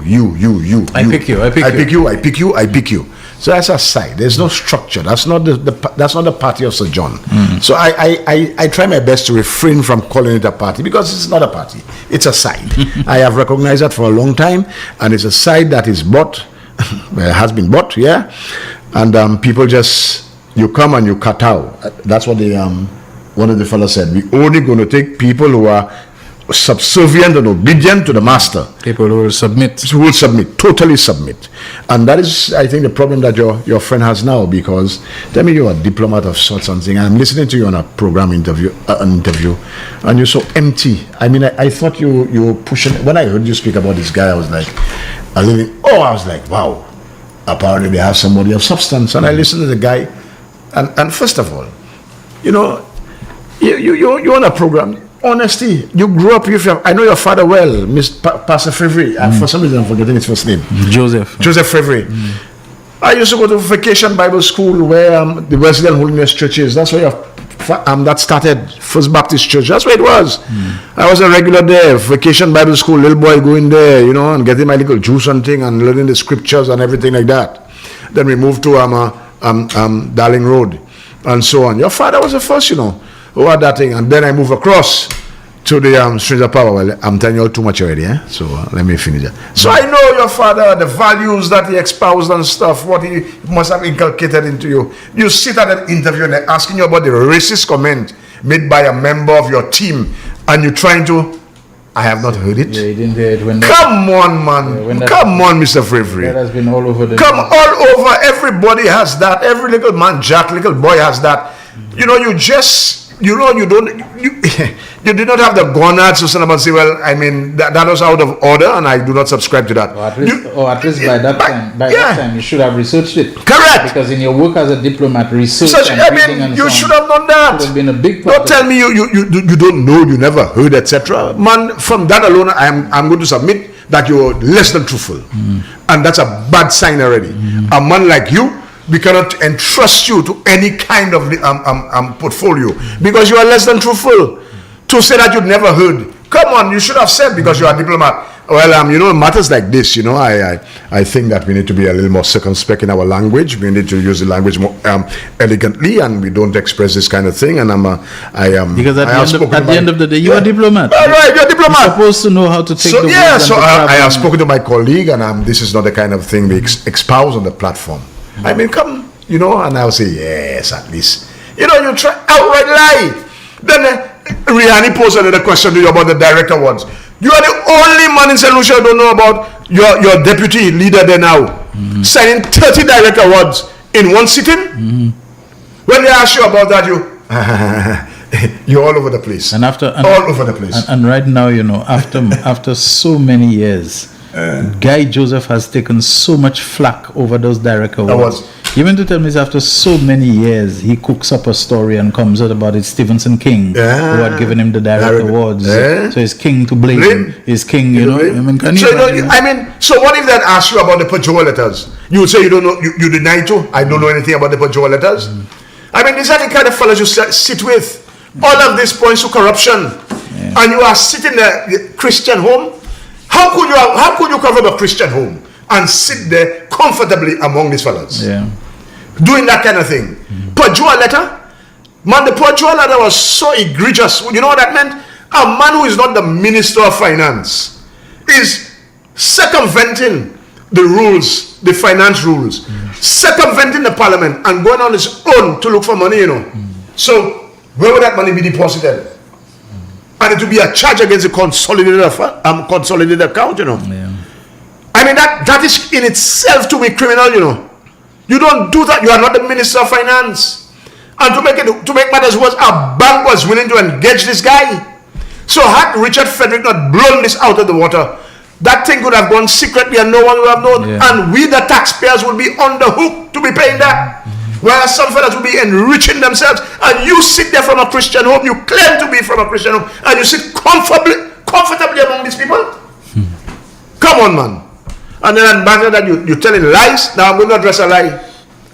I pick you. So that's a side. There's no structure. That's not the party of Sir John. So I try my best to refrain from calling it a party because it's not a party. It's a side. I have recognized that for a long time, and it's a side that is bought, has been bought, yeah. And people just you come and you cut out. That's what one of the fellows said. We're only going to take people who are subservient and obedient to the master. People will submit. Will submit, totally submit. And that is, I think, the problem that your friend has now, because tell me, you're a diplomat of sorts and things. I'm listening to you on a program interview, and you're so empty. I mean, I thought you were pushing. When I heard you speak about this guy, I was like, wow. Apparently they have somebody of substance. And I listened to the guy, and first of all, you're on a program. Honesty. You grew up with I know your father well, Pastor Fevry. For some reason I'm forgetting his first name. Joseph Fevry. I used to go to vacation Bible school where the Wesleyan Holiness Church is. That's where that started, First Baptist Church. That's where it was. I was a regular there, vacation Bible school, little boy going there, and getting my little juice and thing and learning the scriptures and everything like that. Then we moved to Darling Road and so on. Your father was the first, who had that thing, and then I move across to the Stranger Power. Well, I'm telling you all too much already, so let me finish that. So I know your father, the values that he espoused and stuff, what he must have inculcated into you. You sit at an interview and they're asking you about the racist comment made by a member of your team, and you're trying to, I have not heard it. Yeah, you didn't hear it when Come on, man. Come on, Mr. Frivry. That has been all over the all over. Everybody has that. Every little man, Jack, little boy has that. You did not have the gonads to stand up and say, well, I mean, that was out of order, and I do not subscribe to that. Or at least by that time, you should have researched it. Correct. Because in your work as a diplomat, research you should have done that. Should have been a big part. Don't tell me you don't know, you never heard, etc. Man, from that alone, I'm going to submit that you're less than truthful, and that's a bad sign already. A man like you, we cannot entrust you to any kind of portfolio because you are less than truthful. To say that you'd never heard, come on, you should have said, because you are a diplomat. Well, matters like this, I think that we need to be a little more circumspect in our language. We need to use the language more elegantly, and we don't express this kind of thing. And because at the end of the day, you are a diplomat. All right, you're a diplomat. You're supposed to know how to take the words. So I have spoken to my colleague, and this is not the kind of thing we espouse on the platform. I mean, come, and I'll say, yes, at least. You try outright lie. Then Rihanna posed another question to you about the direct awards. You are the only man in St. Lucia who don't know about your deputy leader there now, signing 30 direct awards in one sitting. When they ask you about that, you're all over the place. And all over the place. And right now, after so many years, Guy Joseph has taken so much flack over those direct awards. You mean to tell me after so many years he cooks up a story and comes out about it? Stephenson King, who had given him the direct awards, so it's King to blame. It's King, So what if they ask you about the Pajoa letters? You would say you don't know. You deny to. I don't know anything about the Pajoa letters. I mean, these are the kind of fellows you sit with. All of this points to corruption, and you are sitting in the Christian home. How could you cover the Christian home and sit there comfortably among these fellas? Doing that kind of thing. Pajoa letter? Man, the Pajoa letter was so egregious. You know what that meant? A man who is not the Minister of Finance is circumventing the rules, the finance rules, circumventing the parliament and going on his own to look for money, So, where would that money be deposited? And it will be a charge against the consolidated account, I mean, that is in itself to be criminal, You don't do that. You are not the Minister of Finance. And to make matters worse, a bank was willing to engage this guy. So had Richard Frederick not blown this out of the water, that thing could have gone secretly and no one would have known. And we, the taxpayers, would be on the hook to be paying that. Whereas some fellas will be enriching themselves, and you sit there from a Christian home, you claim to be from a Christian home, and you sit comfortably among these people. Come on, man. And then matter that you're telling lies. Now I'm going to address a lie.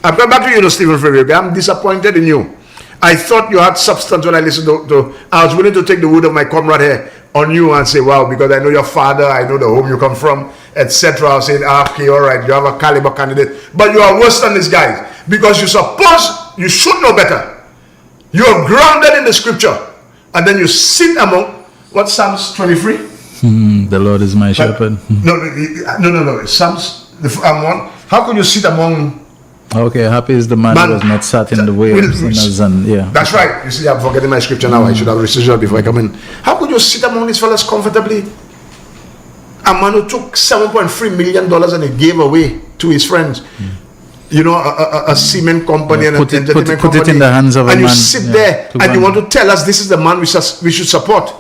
I'm coming back to you, Stephen Ferrier. I'm disappointed in you. I thought you had substance when I listened to I was willing to take the word of my comrade here on you and say, wow, because I know your father, I know the home you come from, etc. I was saying, okay, all right, you have a caliber candidate. But you are worse than this guy. Because you suppose you should know better. You are grounded in the scripture. And then you sit among, what, Psalms 23? The Lord is my shepherd. No. Psalms, how could you sit among Okay, happy is the man who was not sat in the way of sinners and That's right. You see, I'm forgetting my scripture now. I should have researched it before I come in. How could you sit among these fellas comfortably? A man who took $7.3 million and he gave away to his friends. You know, a cement company and put an entertainment company. Put it in the hands of a man. And you sit there and you want to tell us this is the man we should support.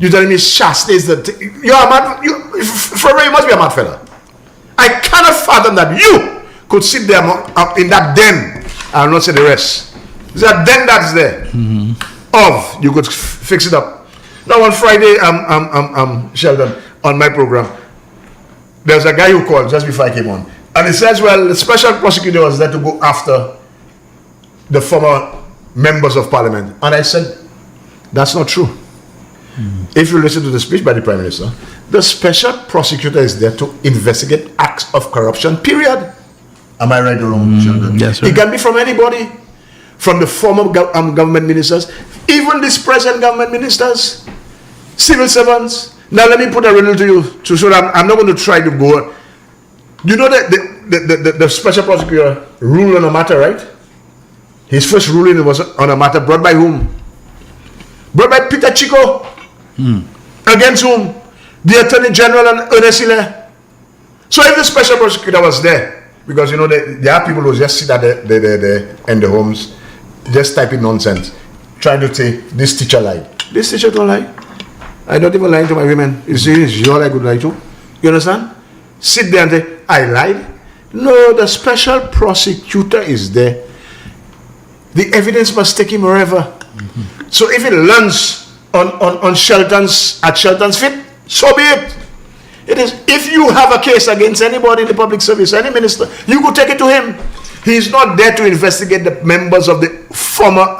You're telling me Shasta is the... You're a mad... Forever you must be a mad fella. I cannot fathom that you could sit there in that den. I will not say the rest. There's a den that's there. You could fix it up. Now on Friday, Shelton, on my program, there's a guy who called just before I came on. And he says, well, the special prosecutor was there to go after the former members of parliament. And I said, that's not true. If you listen to the speech by the Prime Minister, the special prosecutor is there to investigate acts of corruption, period. Am I right or wrong, Shelton? Yes, sir. It can be from anybody, from the former government ministers, even these present government ministers, civil servants. Now let me put a riddle to you, so that I'm not going to try to go. You know that the special prosecutor ruled on a matter, right? His first ruling was on a matter brought by whom? Brought by Peter Chico. Against whom? The Attorney General and Ernest Hilaire. So if the special prosecutor was there, because you know there are people who just sit at in the homes, just typing nonsense, trying to say this teacher lied. This teacher don't lie. I don't even lie to my women. You see, it's your I could lie to. You understand? Sit there and say, I lied. No, the special prosecutor is there. The evidence must take him wherever. So if it lands on Shelton's feet, so be it. It is, if you have a case against anybody in the public service, any minister, you could take it to him. He is not there to investigate the members of the former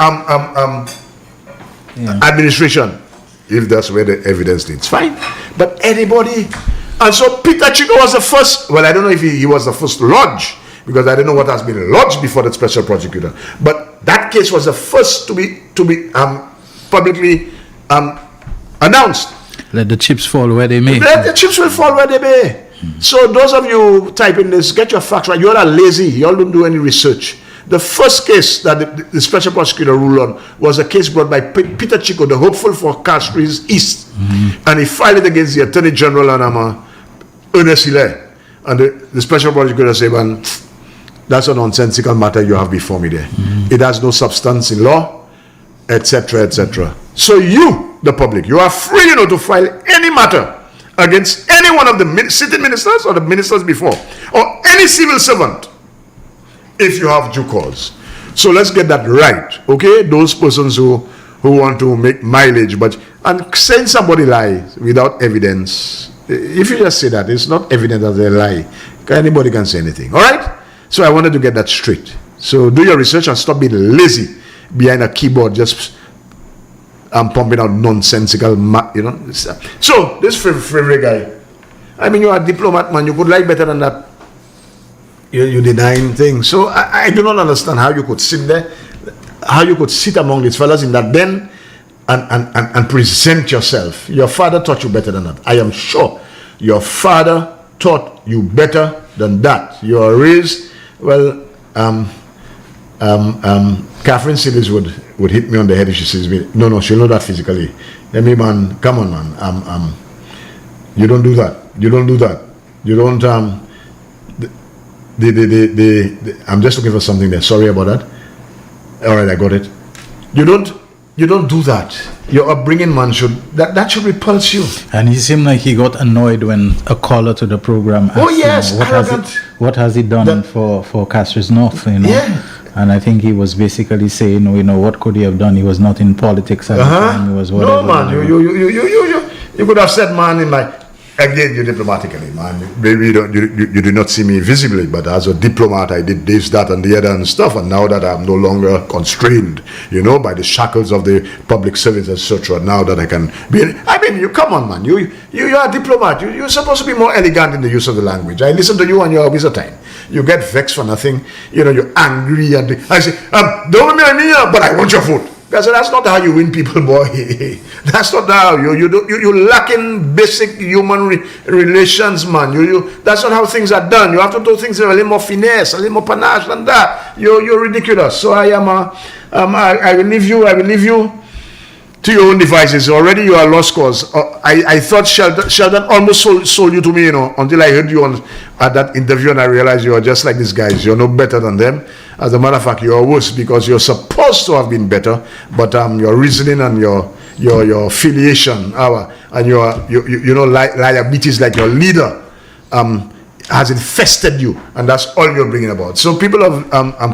administration. If that's where the evidence leads, fine. But anybody, and so Peter Chico was the first. Well, I don't know if he was the first lodge, because I don't know what has been lodged before the special prosecutor. But that case was the first to be publicly announced. Let the chips fall where they may. Let the chips will fall where they may. So those of you typing this, get your facts right. You all are lazy. You all don't do any research. The first case that the special prosecutor ruled on was a case brought by Peter Chico, the hopeful for Castries East. And he filed it against the Attorney General and Ernest Hilaire. And the special prosecutor said, man, that's a nonsensical matter you have before me there. It has no substance in law, etc., etc. So you, the public, you are free, to file any matter against any one of the sitting ministers or the ministers before, or any civil servant, if you have due cause. So let's get that right, okay? Those persons who want to make mileage, and saying somebody lies without evidence, if you just say that, it's not evident that they lie. Anybody can say anything, all right? So I wanted to get that straight. So do your research and stop being lazy behind a keyboard, just pumping out nonsensical, So this favorite guy, I mean, you are a diplomat, man. You could lie better than that. You're denying things. So I do not understand how you could sit there, how you could sit among these fellas in that den and present yourself. Your father taught you better than that. I am sure your father taught you better than that. You are raised, well, Catherine Siddis would hit me on the head if she sees me. No, she'll know that physically. Let me, man, come on, man. You don't do that. You don't do that. You don't, I'm just looking for something there. Sorry about that. All right, I got it. You don't do that. Your upbringing, man, that should repulse you. And he seemed like he got annoyed when a caller to the program asked him, what has he done for Castries North, Yeah. And I think he was basically saying, what could he have done? He was not in politics at the time. He was whatever. No, man, you could have said, man, in my... Again, you diplomatically, man. Maybe you do not see me visibly, but as a diplomat, I did this, that, and the other and stuff. And now that I'm no longer constrained, by the shackles of the public service, etc. Now that I can be, you come on, man. You are a diplomat. You're supposed to be more elegant in the use of the language. I listen to you and you're always a time. You get vexed for nothing. You're angry, and I say, don't make me, but I want your food. Because that's not how you win people, boy. That's not how you lacking basic human relations, man. That's not how things are done. You have to do things with a little more finesse, a little more panache than that. You're ridiculous. So I will leave you to your own devices. Already you are lost cause. I thought Shelton almost sold you to me, until I heard you at that interview, and I realized you are just like these guys. You're no better than them. As a matter of fact, you're worse, because you're supposed to have been better, but your reasoning and your affiliation, and your liabilities, like your leader, has infested you, and that's all you're bringing about. So people of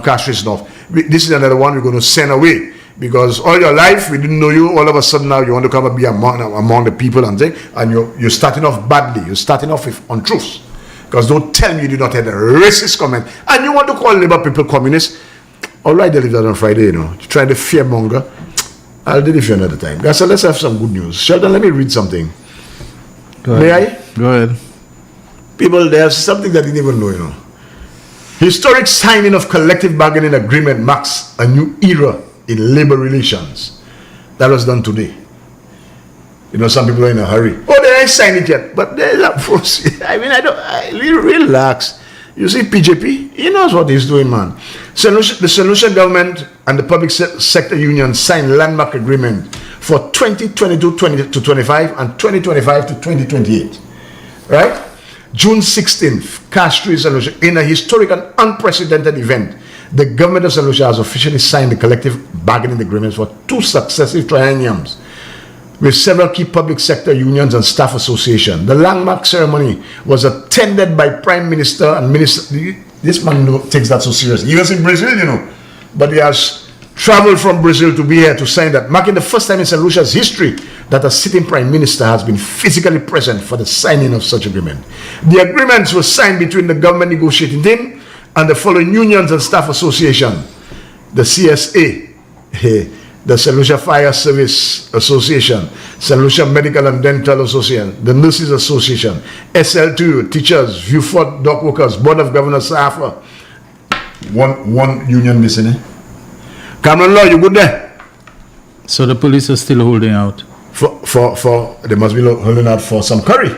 Castries North, this is another one we're going to send away. Because all your life we didn't know you. All of a sudden now you want to come and be among the people and things, and you're starting off badly. You're starting off with untruths. Because don't tell me you did not have a racist comment, and you want to call Labour people communists. All right, they leave that on Friday. You're trying to fearmonger. I'll do it for another time. Guys, so let's have some good news. Shelton, let me read something. Go May ahead. I? Go ahead. People, there's something that you didn't even know. Historic signing of collective bargaining agreement marks a new era in labor relations. That was done today. Some people are in a hurry. Oh, they ain't signed it yet. But there's a process. Relax. You see, PJP, he knows what he's doing, man. The Solution government and the public sector union signed landmark agreement for 2022 to 25 and 2025 to 2028. Right? June 16th, Castries Solution, in a historic and unprecedented event, the government of St. Lucia has officially signed the collective bargaining agreements for 2 successive trienniums with several key public sector unions and staff associations. The landmark ceremony was attended by Prime Minister and Minister. This man takes that so seriously. He was in Brazil, but he has traveled from Brazil to be here to sign that, marking the first time in St. Lucia's history that a sitting Prime Minister has been physically present for the signing of such agreement. The agreements were signed between the government negotiating team and the following unions and staff association: the CSA, the St. Lucia Fire Service Association, St. Lucia Medical and Dental Association, the Nurses Association, SL2, Teachers, Viewfort Dock Workers, Board of Governors, SAFA. One union missing, Cameron Law, you good there? So the police are still holding out? They must be holding out for some curry.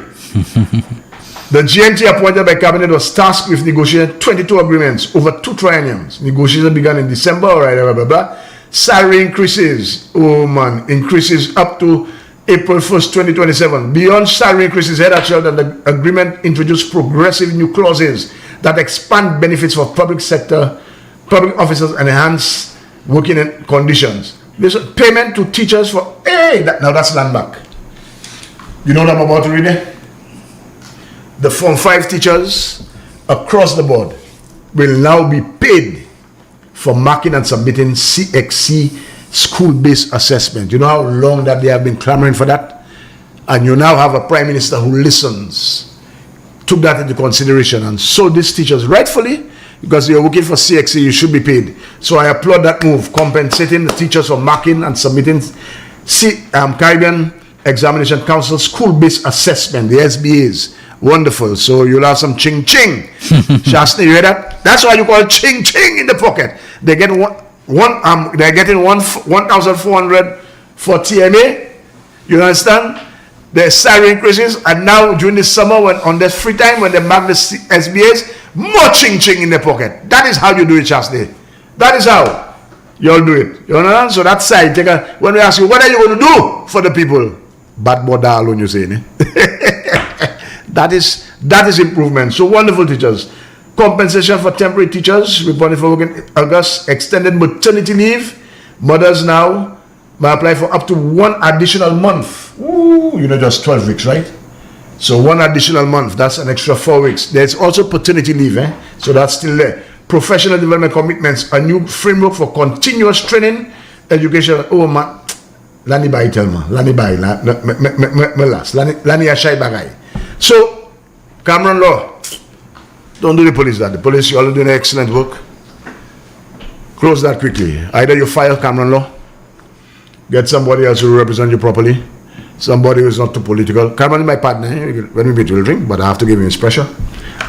The GNT appointed by Cabinet was tasked with negotiating 22 agreements over 2 trienniums. Negotiations began in December, blah, blah, blah. Salary increases, increases up to April 1st, 2027. Beyond salary increases, head at Shelton, the agreement introduced progressive new clauses that expand benefits for public sector, public officers, and enhance working conditions. Payment to teachers for, now that's landmark. You know what I'm about to read there? The Form 5 teachers across the board will now be paid for marking and submitting CXC school-based assessment. You know how long that they have been clamoring for that? And you now have a Prime Minister who listens, took that into consideration, and so these teachers, rightfully, because you're working for CXC, you should be paid. So I applaud that move, compensating the teachers for marking and submitting Caribbean Examination Council school-based assessment, the SBAs. Wonderful. So you'll have some ching-ching. Shasta, you hear that? That's why you call ching-ching in the pocket. They get they're getting 1,400 for TMA. You understand? Their salary increases, and now during the summer, when on their free time, when they mark the SBAs, more ching-ching in the pocket. That is how you do it, Shasta. That is how you'll do it. You understand? So that side, when we ask you, what are you going to do for the people? Bad boy alone, you say, That is improvement. So wonderful, teachers. Compensation for temporary teachers reported for working in August. Extended maternity leave. Mothers now may apply for up to 1 additional month. Ooh, just 12 weeks, right? So 1 additional month, that's an extra 4 weeks. There's also paternity leave, so that's still there. Professional development commitments, a new framework for continuous training, education. Oh, man. Lani bai tell me. Lani bai. Lani ashai bagay. So, Cameron Law, don't do the police that. The police, you're all doing excellent work. Close that quickly. Either you fire Cameron Law, get somebody else who will represent you properly, somebody who's not too political. Cameron is my partner. When we meet, we'll drink, but I have to give him his pressure.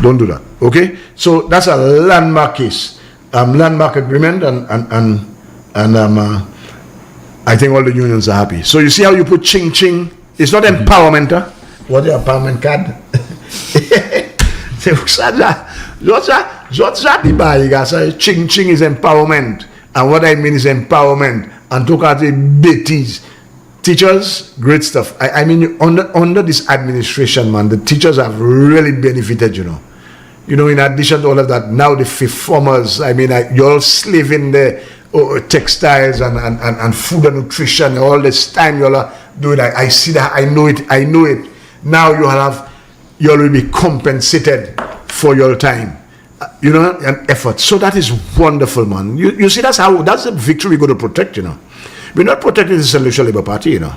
Don't do that. Okay? So, that's a landmark case. Landmark agreement and I think all the unions are happy. So you see how you put ching ching? It's not empowerment, huh? What's your empowerment card? Ching ching is empowerment. And what I mean is empowerment. And talk about the BTs. Teachers, great stuff. I mean, under this administration, man, the teachers have really benefited, you know. You know, in addition to all of that, now the fifth formers, I mean, you're all slaving the textiles and food and nutrition, all this time you'll do it. I see that, I know it. Now you will be compensated for your time, you know, and effort. So that is wonderful, man. You see, that's the victory we're going to protect, you know. We're not protecting the Social Labour Party, you know.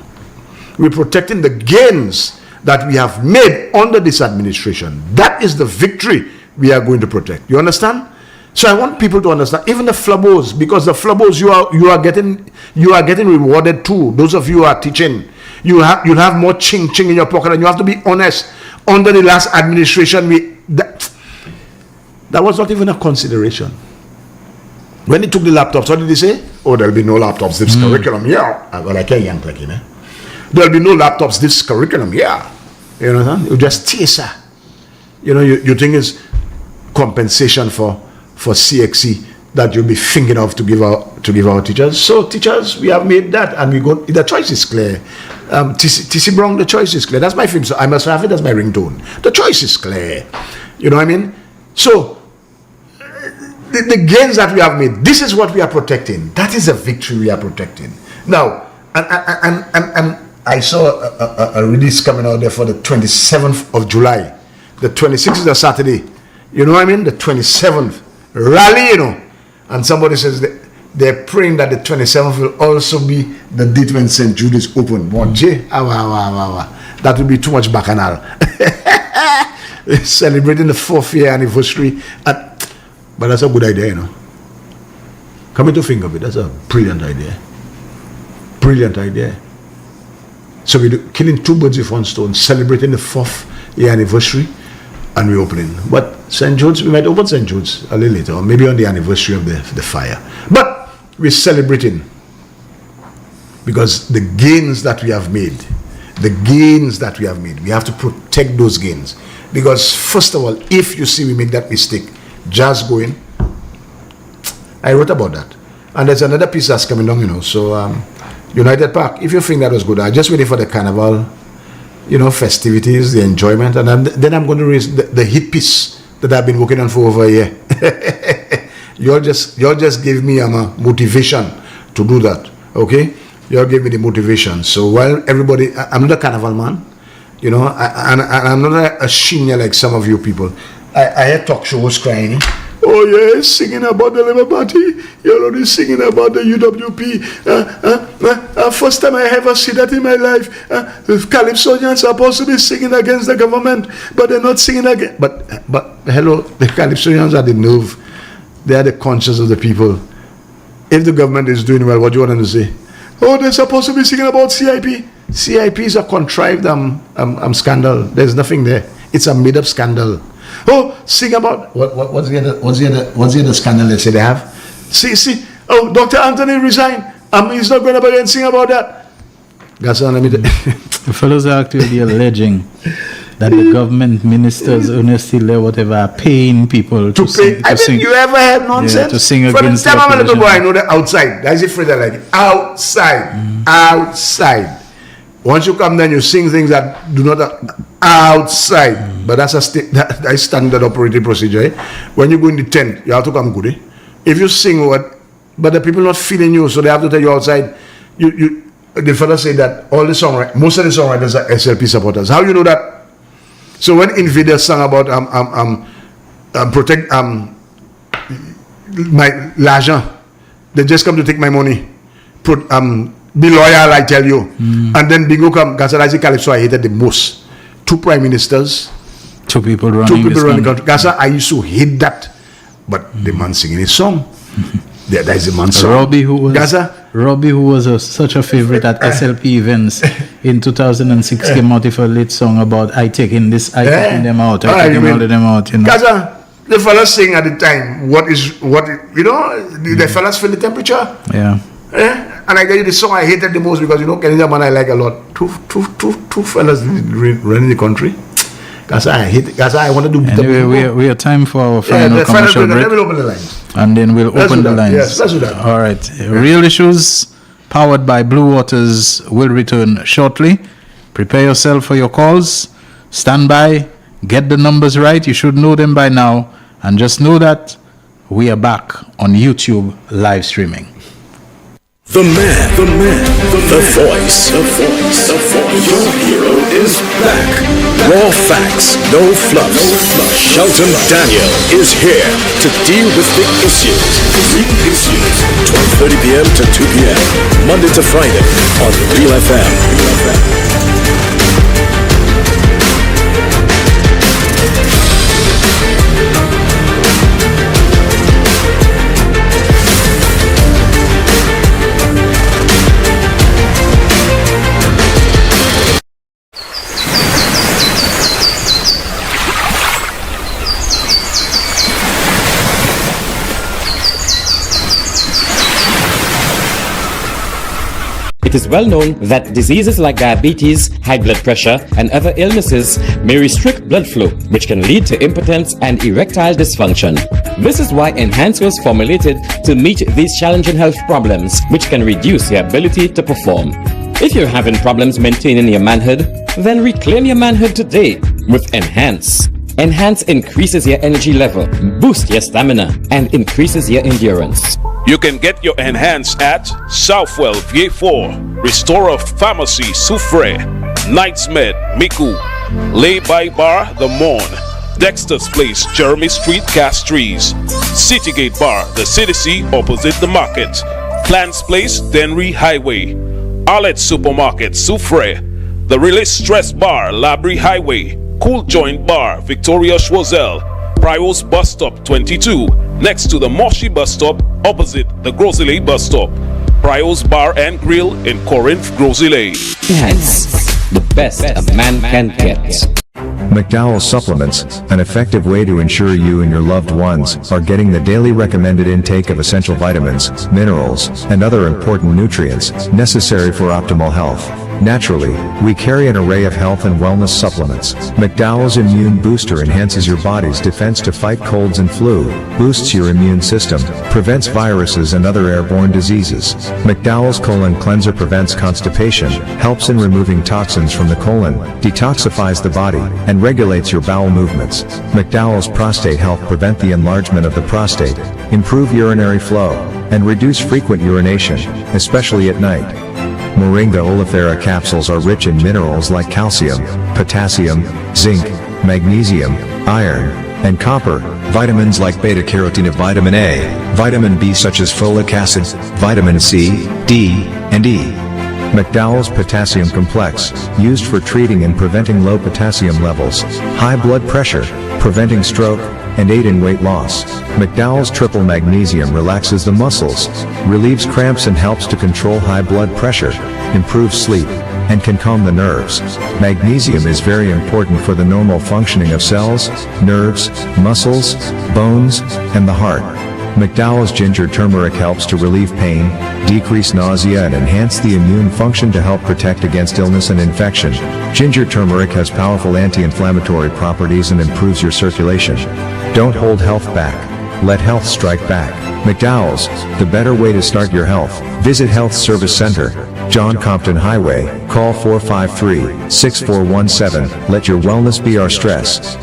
We're protecting the gains that we have made under this administration. That is the victory we are going to protect. You understand? So I want people to understand, even the flabos, because the flabos you are getting rewarded too. Those of you who are teaching, you'll have more ching ching in your pocket, and you have to be honest. Under the last administration, that was not even a consideration. When they took the laptops, what did they say? Oh, there'll be no laptops this curriculum. Yeah. Well, I can't yank like, you know. There'll be no laptops this curriculum. Yeah. You know, you just teaser. You know, you think it's compensation for CXC that you'll be thinking of to give our teachers. So teachers, we have made that, and we go. The choice is clear. TC Brown, the choice is clear. That's my film, so I must have it as my ringtone. The choice is clear. You know what I mean? So the gains that we have made, this is what we are protecting. That is a victory we are protecting. Now, and I saw a release coming out there for the 27th of July. The 26th is a Saturday. You know what I mean? The 27th. Rally, you know. And somebody says they're praying that the 27th will also be the date when St. Jude is open. That will be too much bacchanal. Celebrating the 4th year anniversary. But that's a good idea, you know. Coming to think of it, that's a brilliant idea. Brilliant idea. So we're killing two birds with one stone, celebrating the 4th year anniversary, and we're opening. But St. Jude's, we might open St. Jude's a little later, or maybe on the anniversary of the fire. But we're celebrating because the gains that we have made, we have to protect those gains. Because first of all, if you see we make that mistake, just going, I wrote about that. And there's another piece that's coming down, you know. So United Park, if you think that was good, I just waiting for the carnival, you know, festivities, the enjoyment, and then I'm going to raise the hit piece that I've been working on for over a year. Y'all just gave me a motivation to do that, okay? Y'all gave me the motivation. So while everybody, I'm not a carnival man, you know, and I'm not a senior like some of you people. I hear talk shows crying. Oh yeah, singing about the Labour Party. You're already singing about the UWP. First time I ever see that in my life. Calypsonians are supposed to be singing against the government, but they're not singing against. But hello, the Calypsonians are the nerve. They are the conscience of the people. If the government is doing well, what do you want them to say? Oh, they're supposed to be singing about CIP. CIP is a contrived scandal. There's nothing there. It's a made-up scandal. Oh, sing about what's the other scandal they say they have? See. Oh, Dr. Anthony resigned. He's not going to begin sing about that. That's all. The fellows are actually alleging that the government ministers, honestly, whatever, are paying people to sing. I mean, you ever had nonsense? Yeah, to sing From against the time I'm a little boy, I know that outside. That's it, Fred, like outside. Outside. Once you come then you sing things that do not outside. But that's a standard operating procedure. Eh? When you go in the tent, you have to come good. Eh? If you sing but the people not feeling you, so they have to tell you outside. The fellow say that most of the songwriters are SLP supporters. How you know that? So when Invaders sang about protect my l'argent, they just come to take my money. Be loyal, I tell you. And then Bingo come, Gaza Calypso, I hated the most. 2 prime ministers, 2 people running the country. Gaza, I used to hate that. But the man singing his song. That is the man's song. Robbie, who was such a favorite at SLP events in 2006, came out with a lit song about taking them out, taking all of them out. You know. Gaza, the fellas sing at the time, the fellas feel the temperature. Yeah. And I tell you the song I hated the most because Kenny man I like a lot. Two fellas running the country. That's I want to do. Anyway, we are time for our final commercial break. Let me open the lines. And then we'll open the lines. Yes, let's do that. All right. Real Issues, powered by Blue Waters, will return shortly. Prepare yourself for your calls. Stand by. Get the numbers right. You should know them by now. And just know that we are back on YouTube live streaming. The man, the voice. Your hero is back. Raw facts, no fluff. Shelton Daniel is here to deal with the issues. 12:30 p.m. to 2 p.m. Monday to Friday on Real FM. It is well known that diseases like diabetes, high blood pressure, and other illnesses may restrict blood flow, which can lead to impotence and erectile dysfunction. This is why Enhance was formulated to meet these challenging health problems, which can reduce your ability to perform. If you're having problems maintaining your manhood, then reclaim your manhood today with Enhance. Enhance increases your energy level, boosts your stamina, and increases your endurance. You can get your Enhance at Southwell VA4, Restorer Pharmacy Soufre, Knights Med Miku, Lay by Bar The Morn, Dexter's Place Jeremy Street Castries, Citygate Bar The CDC opposite the market, Clans Place Denry Highway, Arlette Supermarket Soufre, The Release Stress Bar Labrie Highway, Cool Joint Bar Victoria Schwazel, Prios Bus Stop 22, next to the Moshi Bus Stop, opposite the Grosile Bus Stop. Prios Bar and Grill in Corinth, Grosile. Enhance, the best a man can get. McDowell Supplements, an effective way to ensure you and your loved ones are getting the daily recommended intake of essential vitamins, minerals, and other important nutrients necessary for optimal health. Naturally, we carry an array of health and wellness supplements. McDowell's Immune Booster enhances your body's defense to fight colds and flu, boosts your immune system, prevents viruses and other airborne diseases. McDowell's Colon Cleanser prevents constipation, helps in removing toxins from the colon, detoxifies the body, and regulates your bowel movements. McDowell's Prostate Health prevent the enlargement of the prostate, improve urinary flow, and reduce frequent urination, especially at night. Moringa oleifera capsules are rich in minerals like calcium, potassium, zinc, magnesium, iron, and copper, vitamins like beta-carotene, vitamin A, vitamin B such as folic acid, vitamin C, D, and E. McDowell's Potassium Complex, used for treating and preventing low potassium levels, high blood pressure, preventing stroke, and aid in weight loss. McDowell's Triple Magnesium relaxes the muscles, relieves cramps and helps to control high blood pressure, improves sleep, and can calm the nerves. Magnesium is very important for the normal functioning of cells, nerves, muscles, bones, and the heart. McDowell's Ginger Turmeric helps to relieve pain, decrease nausea and enhance the immune function to help protect against illness and infection. Ginger turmeric has powerful anti-inflammatory properties and improves your circulation. Don't hold health back. Let health strike back. McDowell's, the better way to start your health. Visit Health Service Center, John Compton Highway, call 453-6417. Let your wellness be our stress.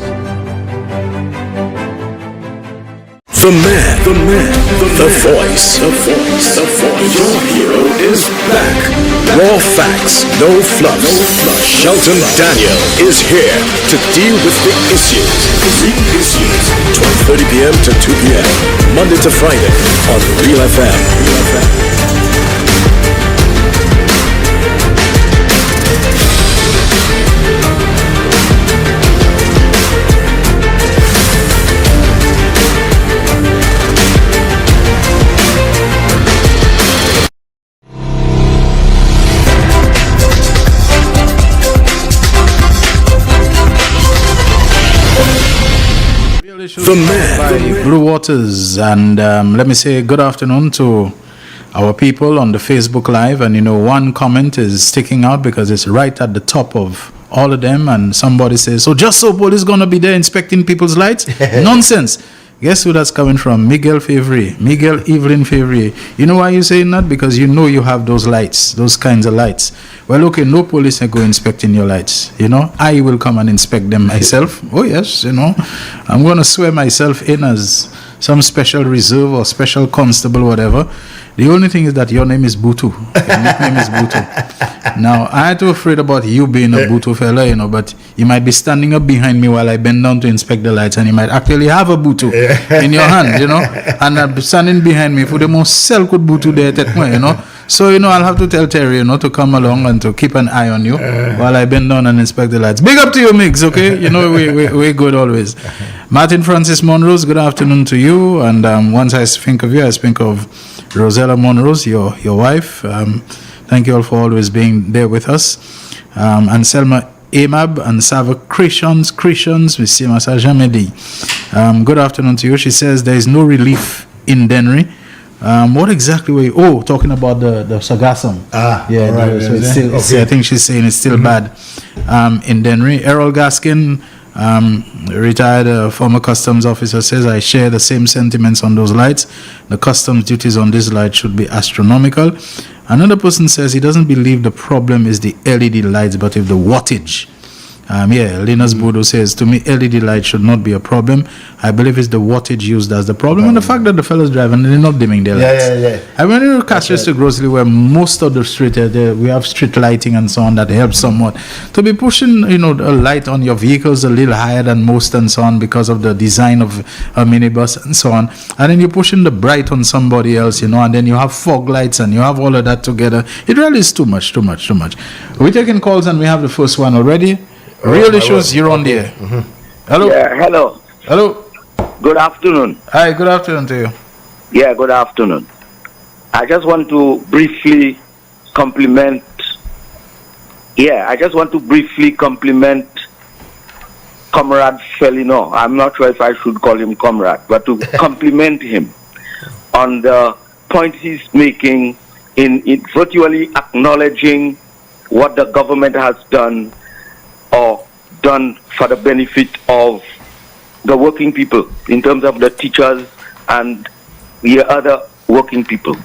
The man, the voice. Your hero is back. Raw facts, no fluff. Shelton Daniel is here to deal with the issues. 12:30 p.m. to 2 p.m. Monday to Friday on Real FM. The man by Blue Waters, and let me say good afternoon to our people on the Facebook Live, and one comment is sticking out because it's right at the top of all of them, and somebody says, so just so police going to be there inspecting people's lights? Nonsense. Guess who that's coming from? Miguel Evelyn Fevrier. You know why you're saying that? Because you have those lights, those kinds of lights. Well, okay, no police are go inspecting your lights. I will come and inspect them myself. Oh yes, I'm going to swear myself in as some special reserve or special constable, whatever. The only thing is that your name is Butu. Your nickname is Butu. Now, I ain't too afraid about you being a Butu fella, but you might be standing up behind me while I bend down to inspect the lights, and you might actually have a Butu in your hand, and I'm standing behind me for the most sell could Butu there, So, I'll have to tell Terry, to come along and to keep an eye on you while I bend down and inspect the lights. Big up to you, Mix, okay? We're good always. Martin Francis Monrose, good afternoon to you. And once I think of you, I think of Rosella Monrose, your wife. Thank you all for always being there with us. And Selma Amab and Sava Christians, with Sima Sajamedi. Good afternoon to you. She says there is no relief in Denry. What exactly were you talking about the Sagasam? Yeah, right, so it's still, okay. I think she's saying it's still bad in Denry. Errol Gaskin, retired former customs officer, says I share the same sentiments on those lights. The customs duties on this light should be astronomical. Another person says he doesn't believe the problem is the LED lights, but if the wattage. Linus Bodo says, to me, LED light should not be a problem. I believe it's the wattage used as the problem, and the fact that the fellows drive and they're not dimming their lights. I went to Castro Grocery, where most of the street, we have street lighting and so on that helps somewhat. To be pushing, a light on your vehicles a little higher than most and so on because of the design of a minibus and so on, and then you're pushing the bright on somebody else, and then you have fog lights and you have all of that together. It really is too much. We're taking calls, and we have the first one already. Real issues, you're on the air. Hello? Yeah, hello. Hello? Good afternoon. Hi, good afternoon to you. Yeah, good afternoon. I just want to briefly compliment Comrade Felino. I'm not sure if I should call him comrade, but to compliment him on the point he's making in virtually acknowledging what the government has done or done for the benefit of the working people in terms of the teachers and the other working people.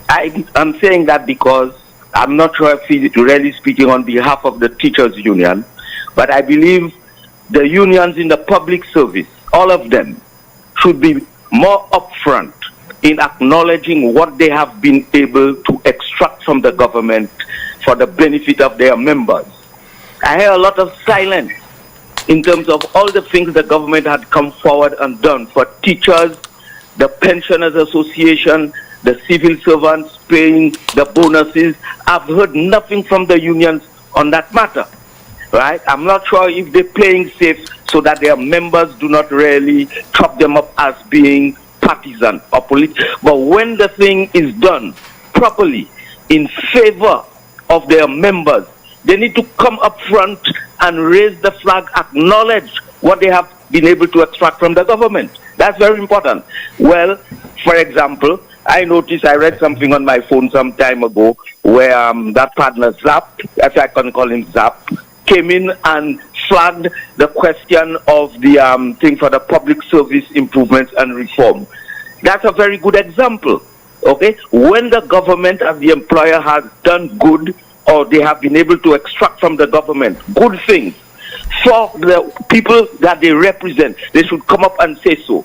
I'm saying that because I'm not sure if he's really speaking on behalf of the teachers union, but I believe the unions in the public service, all of them, should be more upfront in acknowledging what they have been able to extract from the government for the benefit of their members. I hear a lot of silence in terms of all the things the government had come forward and done for teachers, the pensioners association, the civil servants paying the bonuses. I've heard nothing from the unions on that matter, right? I'm not sure if they're playing safe so that their members do not really chop them up as being partisan or political. But when the thing is done properly in favor of their members, they need to come up front and raise the flag, acknowledge what they have been able to extract from the government. That's very important. Well, for example, I read something on my phone some time ago where that partner Zap, if I can call him Zap, came in and flagged the question of the thing for the public service improvements and reform. That's a very good example. Okay? When the government as the employer has done good, or they have been able to extract from the government good things for the people that they represent, they should come up and say so.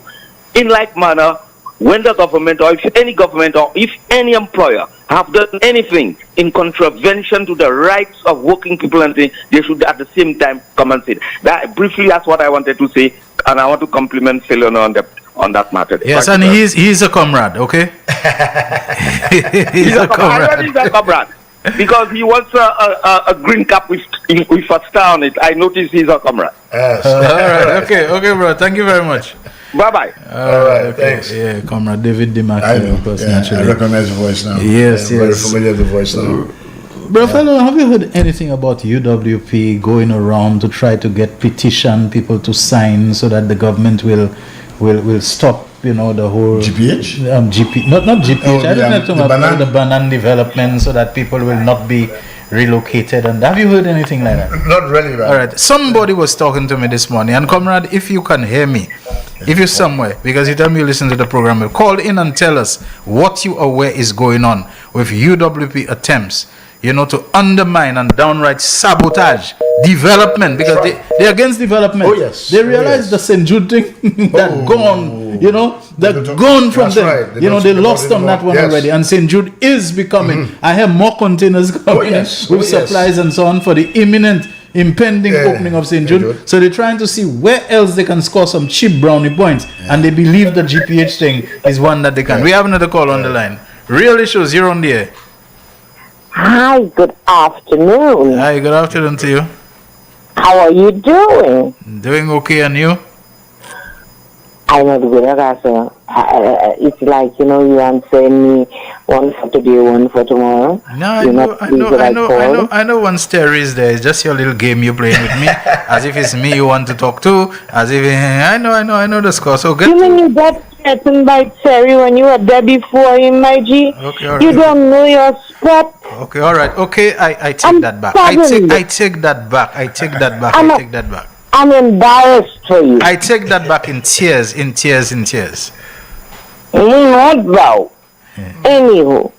In like manner, when the government, or if any government, or if any employer have done anything in contravention to the rights of working people and things, they should at the same time come and say it. That briefly, that's what I wanted to say, and I want to compliment Felona on that matter. Yes, and he's a comrade, okay? he's a comrade. I know he's a comrade. Because he wants a green cap with a star on it. I noticed he's a comrade. Yes. All right. Okay, bro. Thank you very much. Bye-bye. All right. Okay. Thanks. Yeah, Comrade David Dimac. I know. I recognize the voice now. Yes, I'm very familiar with the voice now. Bro, fellow, have you heard anything about UWP going around to try to get petition people to sign so that the government will will stop, the whole GPH? Not GPH. I don't know about the Banan development, so that people will not be relocated. And have you heard anything like that? Not really, right? All right. Somebody was talking to me this morning, and comrade, if you can hear me, if you're somewhere, because you tell me you listen to the program, call in and tell us what you are aware is going on with UWP attempts, to undermine and downright sabotage development, because they're against development. Oh yes. They realize the St. Jude thing that gone, they're gone from them. Right. They lost on that one already, and St. Jude is becoming. I have more containers coming with supplies and so on for the impending opening of St. Jude. So they're trying to see where else they can score some cheap brownie points, and they believe the GPH thing is one that they can. We have another call on the line. Real Issues, you're on the air. Hi, good afternoon. Hi, good afternoon to you. How are you doing? Doing okay, and you? I'm not good at that. It's like, you answering me one for today, one for tomorrow. No, I know one story is there. It's just your little game you're playing with me. As if it's me you want to talk to. As if, I know the score. So good. You mean you got threatened by Terry when you were there before him, my G? Okay, all right. You don't know your spot. Okay, all right. Okay, I take that back. I take that back. I'm embarrassed for you. I take that back in tears. Not thou. Anywho,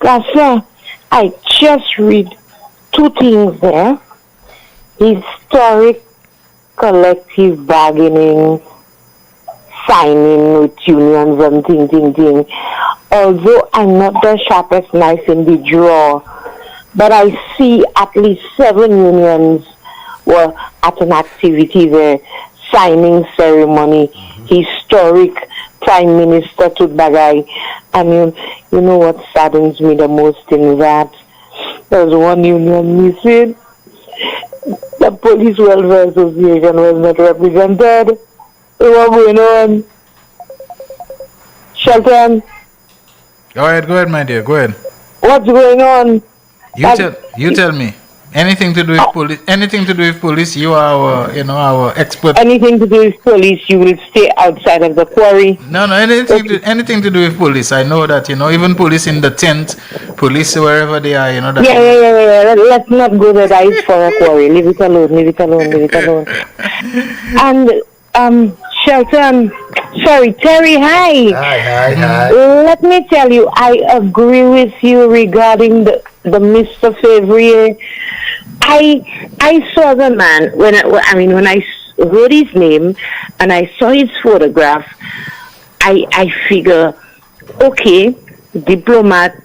Gasser, I just read two things there. Historic collective bargaining, signing with unions and thing. Although I'm not the sharpest knife in the drawer, but I see at least 7 unions were at an activity there, signing ceremony, historic Prime Minister to Bagay. I mean, you know what saddens me the most in that? There's one union missing. The Police Welfare Association was not represented. What's going on? Shelton? Go ahead, my dear, go ahead. What's going on? You tell me. Anything to do with police, you are our expert. Anything to do with police, you will stay outside of the quarry. No, anything to do with police. I know that, even police in the tent, police wherever they are, that. Yeah. Let's not go to dive for a quarry. Leave it alone. And, Shelton, Terry, hi. Hi. Let me tell you, I agree with you regarding the Mr. Fevrier. I saw the man when I wrote his name and I saw his photograph. I figure, okay, diplomat,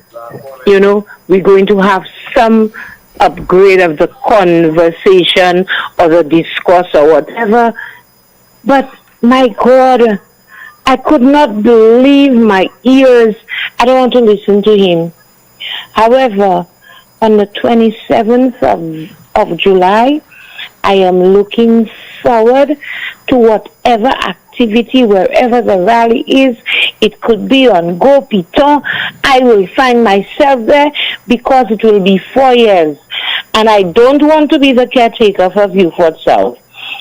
we're going to have some upgrade of the conversation or the discourse or whatever. But my God, I could not believe my ears. I don't want to listen to him. However, on the 27th of July, I am looking forward to whatever activity, wherever the rally is. It could be on Go Piton. I will find myself there because it will be 4 years. And I don't want to be the caretaker for Beaufort South.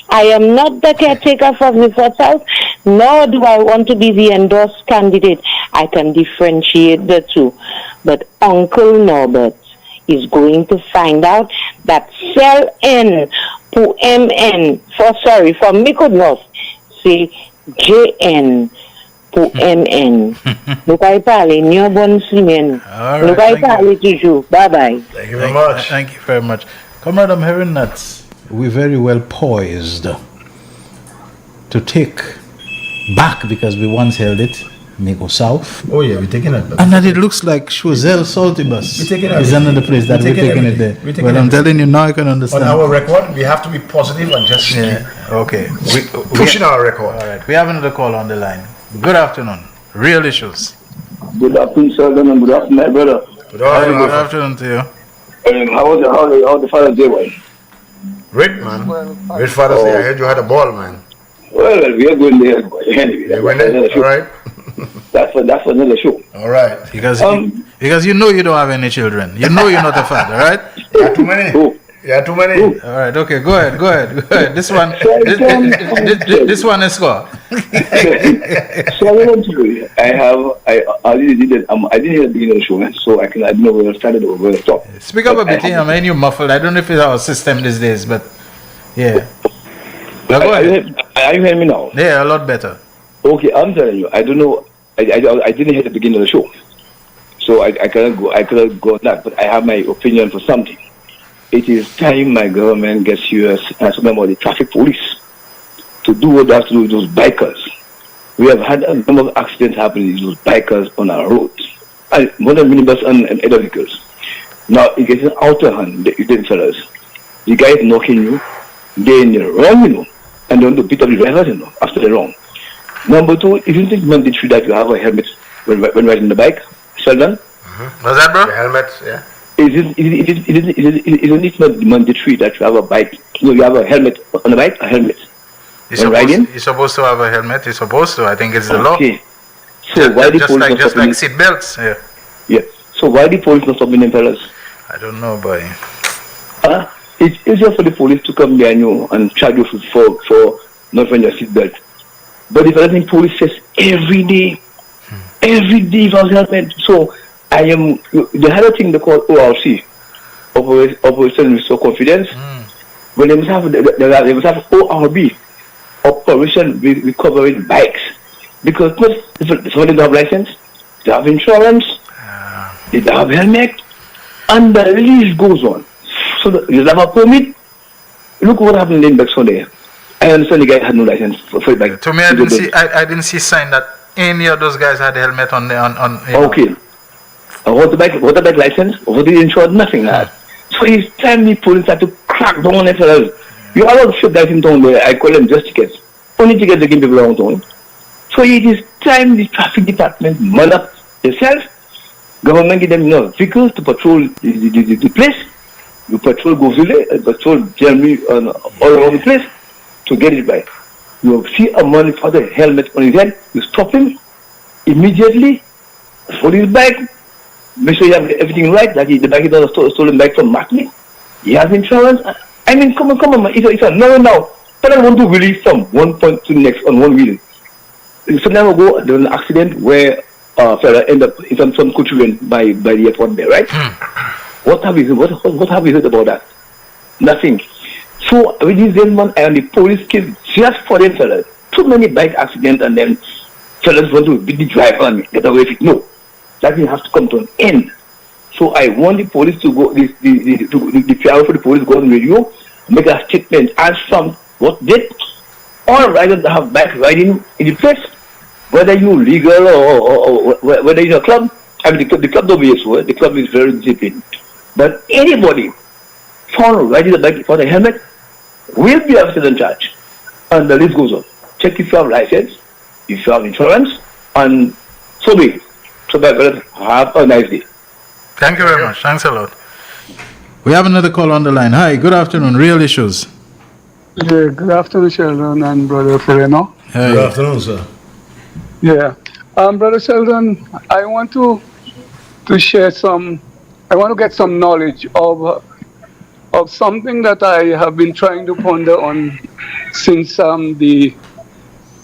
I am not the caretaker for Beaufort South, nor do I want to be the endorsed candidate. I can differentiate the two. But Uncle Norbert is going to find out that cell N to MN, for Mikud North, say JN to MN. Look, I parle, new bon simen. Look, I parle to you. Bye-bye. Thank you very much. Thank you very much. Comrade, I'm hearing that we're very well poised to take back, because we once held it, Migo South. Oh yeah, we're taking it back. And that it looks like Choiseul Saltibus is another place that we're taking it there. Well, I'm telling you now, I can understand. On our record, we have to be positive and just okay. pushing our record. All right, we have another call on the line. Good afternoon. Real Issues. Good afternoon, Sheldon, and good afternoon, my brother. Good afternoon to you. How the Father's Day was? Great, man. Great Father's Day. I heard you had a ball, man. Well, we are going there anyway. You went there? All right. That's another show. All right. Because you know you don't have any children. You know you're not a father, right? Not too many. Yeah, too many. All right, okay, go ahead. This one, this one is score. So I didn't hear the beginning of the show, man, so I don't know where I started or where I stopped. Speak up a bit, I mean, you muffled. I don't know if it's our system these days, but yeah. Now go ahead. Are you hearing me now? Yeah, a lot better. Okay, I'm telling you, I don't know. I didn't hear the beginning of the show, so I cannot go on that. But I have my opinion for something. It is time my government gets serious and something about the traffic police to do what they have to do with those bikers. We have had a number of accidents happening with those bikers on our roads, more than minibus and other vehicles. Now it gets out of hand, the fellas. The guy is knocking you, they're in the wrong, and they want to beat up the drivers, after the wrong. Number two, isn't it mandatory that you have a helmet when riding the bike? Sheldon? What's that, bro? The helmets, yeah. Isn't it not mandatory that you have a bike? You have a helmet on the bike, a helmet. You're supposed to have a helmet. You're supposed to. I think it's the law. So why the police just like seat belts? Yeah. Yeah. So why the police not stopping them fellas? I don't know, boy. It's easier for the police to come behind you and charge you for not wearing your seatbelt. But if anything, police says every day for helmet. So they had a thing they call ORC, Operation Restore Confidence. But they must have ORB, Operation Recovering Bikes, because some of them have license, they have insurance, they have helmet, and the list goes on. So they have a permit. Look what happened in Sunday. I understand the guy had no license for the bike. To me, I didn't see sign that any of those guys had a helmet on. Okay. What the bike license? What the insurance? Nothing like that. So it's time the police had to crack down on it. You have a lot of shit guys in town there. I call them just tickets. Only tickets they give people around town. So it is time the traffic department man up themselves. Government give them vehicles to patrol the place. You patrol Govile, patrol Jeremy all around the place to get it right. You see a man with a helmet on his head, you stop him immediately, hold his bag, make sure you have everything right, that the bag is not a stolen bag from Martin. He has insurance. I mean, come on, man. It's a no now. But I want to release from one point to the next on one wheel. Some time ago, there was an accident where a fella ended up in some country by the airport there, right? What have you heard about that? Nothing. So with these gentlemen and the police came just for them fellas. Too many bike accidents and then fellas want to beat the driver and get away with it. No. That will have to come to an end. So I want the police to go, the PR for the police go on radio, make a statement as from what did all riders that have bike riding in the place, whether you legal or whether you're in a club. I mean, the club don't be so. The club is very disciplined. But anybody found riding the bike without a helmet will be accident charge. And the list goes on. Check if you have license, if you have insurance, and so be it. So that have a nice day. Thank you very much. Thanks a lot. We have another call on the line. Hi, good afternoon. Real Issues. Yeah, good afternoon, Sheldon and Brother Ferreno. Hey. Good afternoon, sir. Yeah. Brother Sheldon, I want to share I want to get some knowledge of something that I have been trying to ponder on since the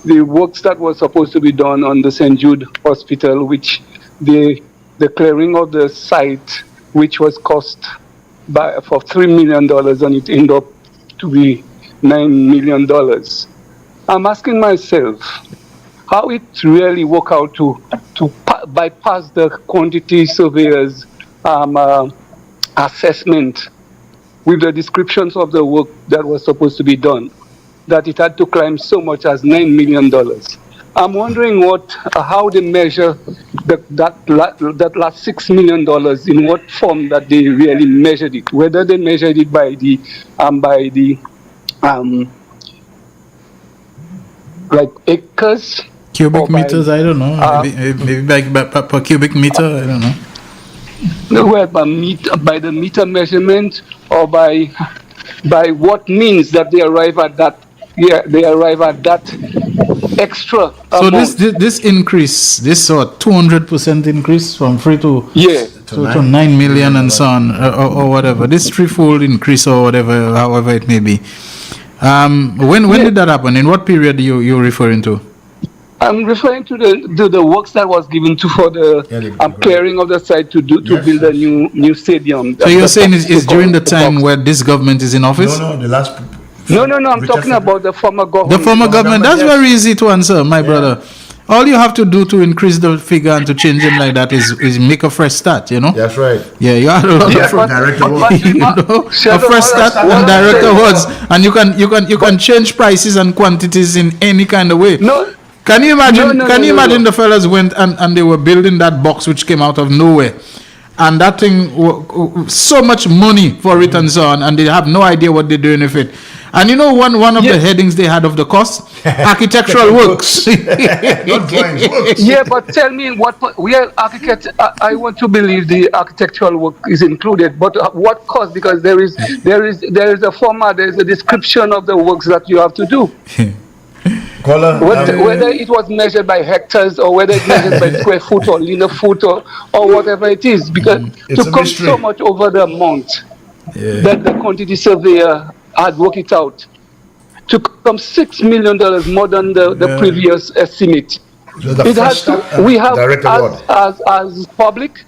works that were supposed to be done on the St. Jude Hospital, which the clearing of the site, which was cost for $3 million, and it ended up to be $9 million. I'm asking myself how it really worked out to bypass the quantity surveyors assessment with the descriptions of the work that was supposed to be done, that it had to climb so much as $9 million. I'm wondering how they measure that last $6 million, in what form that they really measured it, whether they measured it by the like acres, cubic meters, I don't know, maybe by per cubic meter, I don't know. Well, by the meter measurement, or by what means that they arrive at that they arrive at that extra So amount. this increase, this 200% increase from 3 to to 9 million and so on, or whatever, this threefold increase or whatever, however it may be. When did that happen? In what period you're referring to? I'm referring to the works that was given for the clearing of the site to build a new stadium. So you're saying it's during the time where this government is in office? No, the last. No, I'm talking about the former government. The former government, that's very easy to answer, my brother. All you have to do to increase the figure and to change them like that is make a fresh start, you know? That's right. Yeah, you had a lot of direct a fresh start and direct awards, and you can change prices and quantities in any kind of way. No. Can you imagine? The fellas went and they were building that box which came out of nowhere, and that thing so much money for it and so on, and they have no idea what they're doing with it. And you know one of the headings they had of the cost, architectural works. Yeah, but tell me we are architects. I want to believe the architectural work is included, but what cost? Because there is a format, there is a description of the works that you have to do. Whether it was measured by hectares or whether it's measured by square foot or linear foot or whatever it is, because to come so much over the amount that the quantity surveyor had worked it out, to come $6 million more than the previous estimate. It has to, we have as public,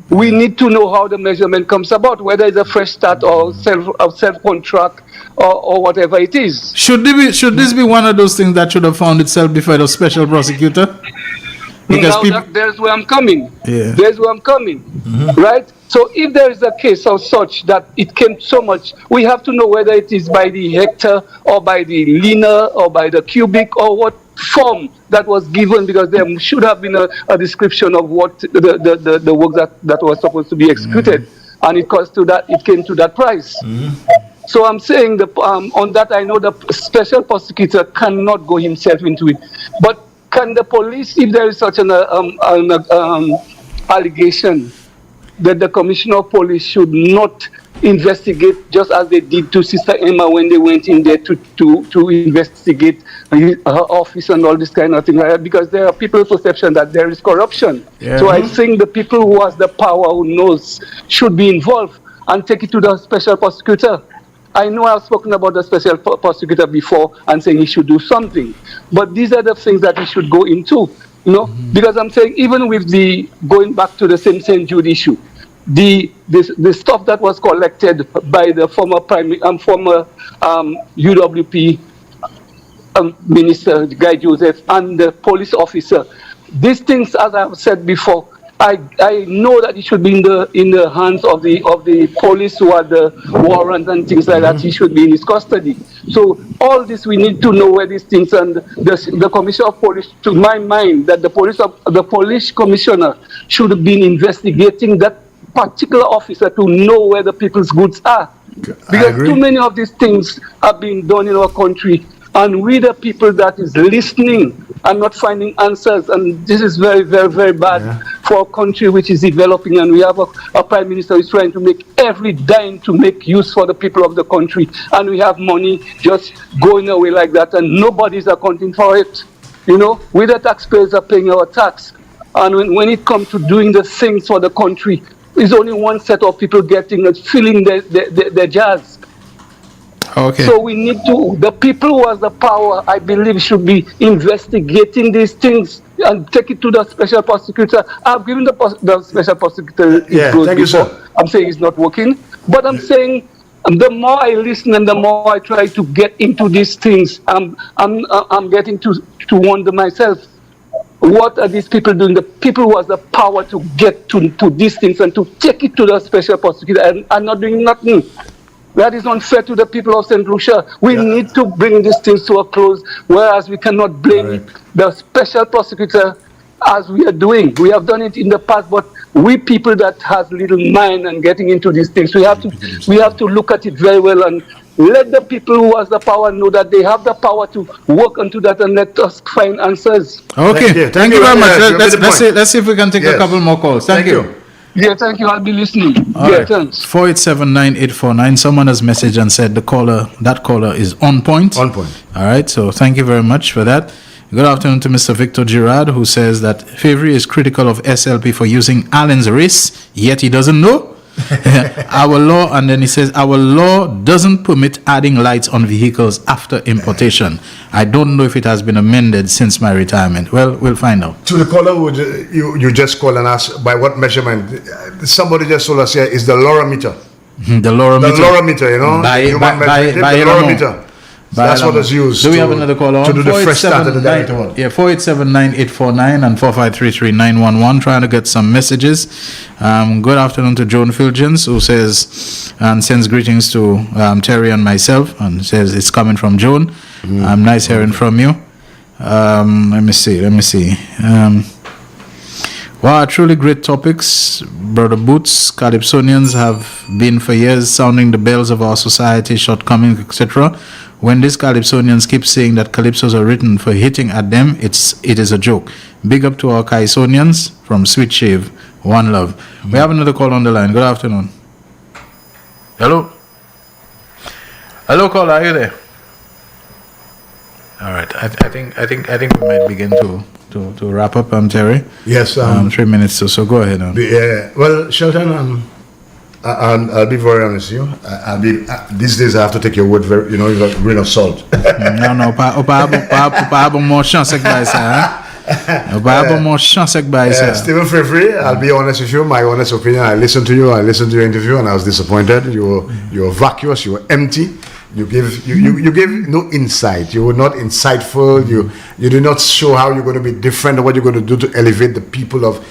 we need to know how the measurement comes about, whether it's a fresh start or self-contract or whatever it is. Should this be one of those things that should have found itself before the special prosecutor? Because there's where I'm coming. Yeah. There's where I'm coming. Right? So if there is a case of such that it came so much, we have to know whether it is by the hectare or by the linear or by the cubic or what form that was given, because there should have been a description of what the work that was supposed to be executed, and it came to that price. So I'm saying on that I know the special prosecutor cannot go himself into it, but can the police, if there is such an allegation that the commissioner of police should not investigate, just as they did to Sister Emma when they went in there to investigate her office and all this kind of thing, because there are people's perception that there is corruption. Yeah. So I think the people who has the power, who knows, should be involved and take it to the special prosecutor. I know I've spoken about the special prosecutor before and saying he should do something, but these are the things that he should go into, because I'm saying even with going back to the same St. Jude issue, the stuff that was collected by the former UWP Minister Guy Joseph and the police officer, these things, as I've said before, I know that it should be in the hands of the police who are the warrant and things like that. He should be in his custody. So all this, we need to know where these things, and the commissioner of police, to my mind, that the police commissioner should have been investigating that particular officer to know where the people's goods are. Because too many of these things are being done in our country, and we the people that is listening and not finding answers, and this is very, very, very bad for a country which is developing, and we have a prime minister who is trying to make every dime to make use for the people of the country, and we have money just going away like that, and nobody's accounting for it. We the taxpayers are paying our tax, and when it comes to doing the things for the country, there's only one set of people filling their jars. Okay. So we need the people who has the power, I believe, should be investigating these things and take it to the special prosecutor. I've given the special prosecutor thank you, sir. I'm saying it's not working, but I'm saying the more I listen and the more I try to get into these things, I'm getting to wonder myself, what are these people doing? The people who has the power to get to these things and to take it to the special prosecutor and are not doing nothing. That is unfair to the people of St. Lucia. We need to bring these things to a close, whereas we cannot blame the special prosecutor as we are doing. We have done it in the past, but we people that has little mind and getting into these things, we have to look at it very well and let the people who has the power know that they have the power to work onto that, and let us find answers. Okay, thank you very much. Let's see if we can take a couple more calls. Thank you. Yeah, thank you. I'll be listening. All yeah, right. thanks. 4879849. Someone has messaged and said that caller is on point. On point. All right. So thank you very much for that. Good afternoon to Mr. Victor Girard, who says that Favre is critical of SLP for using Allen's race, yet he doesn't know. Our law, and then he says, our law doesn't permit adding lights on vehicles after importation. I don't know if it has been amended since my retirement. Well, we'll find out. To the caller who you just called and asked by what measurement, somebody just told us here is the lorometer. The lorometer. The lorometer, you know. By the lorometer. That's what is used. Do we have another caller on? To do the fresh start of the day. Yeah, 4879849 and 4533911. Trying to get some messages. Good afternoon to Joan Filgens, who says and sends greetings to Terry and myself, and says it's coming from Joan. Nice hearing from you. Let me see. Wow, truly great topics, Brother Boots. Calypsonians have been for years sounding the bells of our society, shortcomings, etc. When these Calypsonians keep saying that calypsos are written for hitting at them, it is a joke. Big up to our Calypsonians from Sweet Shave. One love. We have another call on the line. Good afternoon. Hello. Hello, caller. Are you there? All right. I think we might begin to wrap up. Terry. Yes. 3 minutes or so. Go ahead. Well, Shelton. I'll be very honest with you. These days I have to take your word very, with a grain of salt. No. Stephen Favre, I'll be honest with you. My honest opinion. I listened to you. I listened to your interview, and I was disappointed. You were vacuous. You were empty. You gave no insight. You were not insightful. You did not show how you're going to be different, or what you're going to do to elevate the people of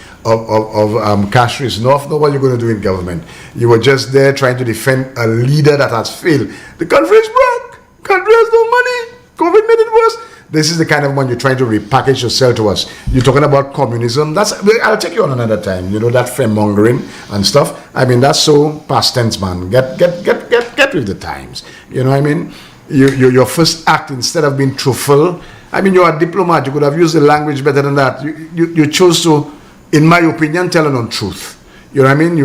Castries North, not what you're going to do in government. You were just there trying to defend a leader that has failed. The country is broke. Country has no money. COVID made it worse. This is the kind of one you're trying to repackage yourself to us. You're talking about communism. I'll take you on another time. That fear-mongering and stuff. I mean, that's so past tense, man. Get with the times. You know what I mean? Your first act, instead of being truthful, I mean, you're a diplomat. You could have used the language better than that. You chose to, in my opinion, tell an untruth. You know what I mean?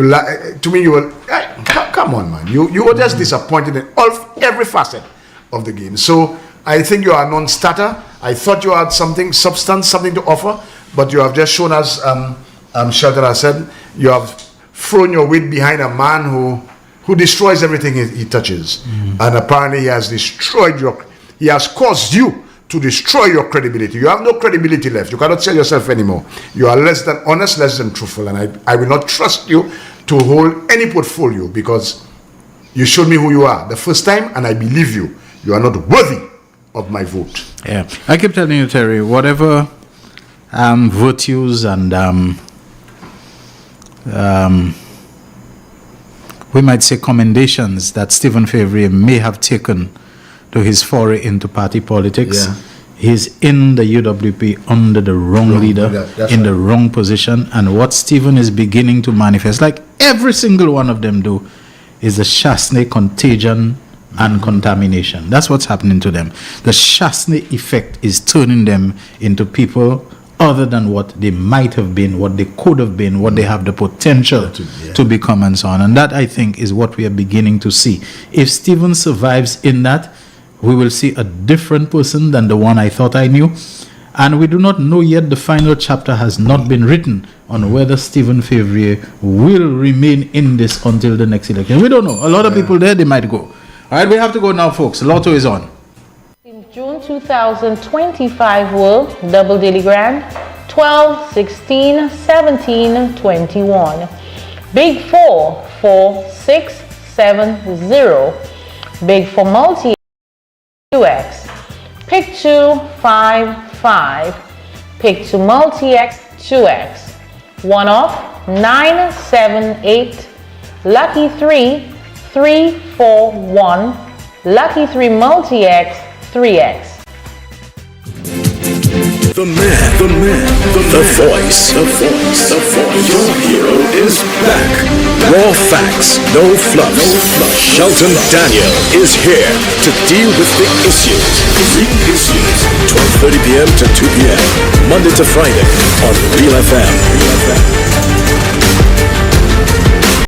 To me, you were, come on, man. You were just disappointed in every facet of the game. So I think you are a non-starter. I thought you had something to offer, but you have just shown us, Shelton has said, you have thrown your weight behind a man who destroys everything he touches. And apparently he has caused you to destroy your credibility. You have no credibility left. You cannot sell yourself anymore. You are less than honest, less than truthful, and I will not trust you to hold any portfolio, because you showed me who you are the first time, and I believe you. You are not worthy of my vote. Yeah, I keep telling you, Terry, whatever virtues and we might say commendations that Stephen Favre may have taken to his foray into party politics, he's in the UWP under the wrong leader, the wrong position, and what Stephen is beginning to manifest, like every single one of them do, is the Chasney contagion and contamination. That's what's happening to them. The Chasney effect is turning them into people other than what they might have been, what they could have been, what they have the potential to become, and so on. And that, I think, is what we are beginning to see. If Stephen survives in that, we will see a different person than the one I thought I knew. And we do not know yet. The final chapter has not been written on whether Stephen Favre will remain in this until the next election. We don't know. A lot of people there, they might go. All right, we have to go now, folks. Lotto is on. In June 2025 world, double daily grand, 12, 16, 17, 21. Big 4, 4, 6, 7, 0. Big 4 multi 2x. Pick 2, 5, 5. Pick 2 multi-x, 2x. 1 off, 9, 7, 8. Lucky 3, 3, 4, 1. Lucky 3 multi-x, 3x. The voice. Your hero is back. Raw facts, no fluff. Shelton Daniel is here to deal with the issues. 12:30 p.m. to 2 p.m. Monday to Friday on Real FM.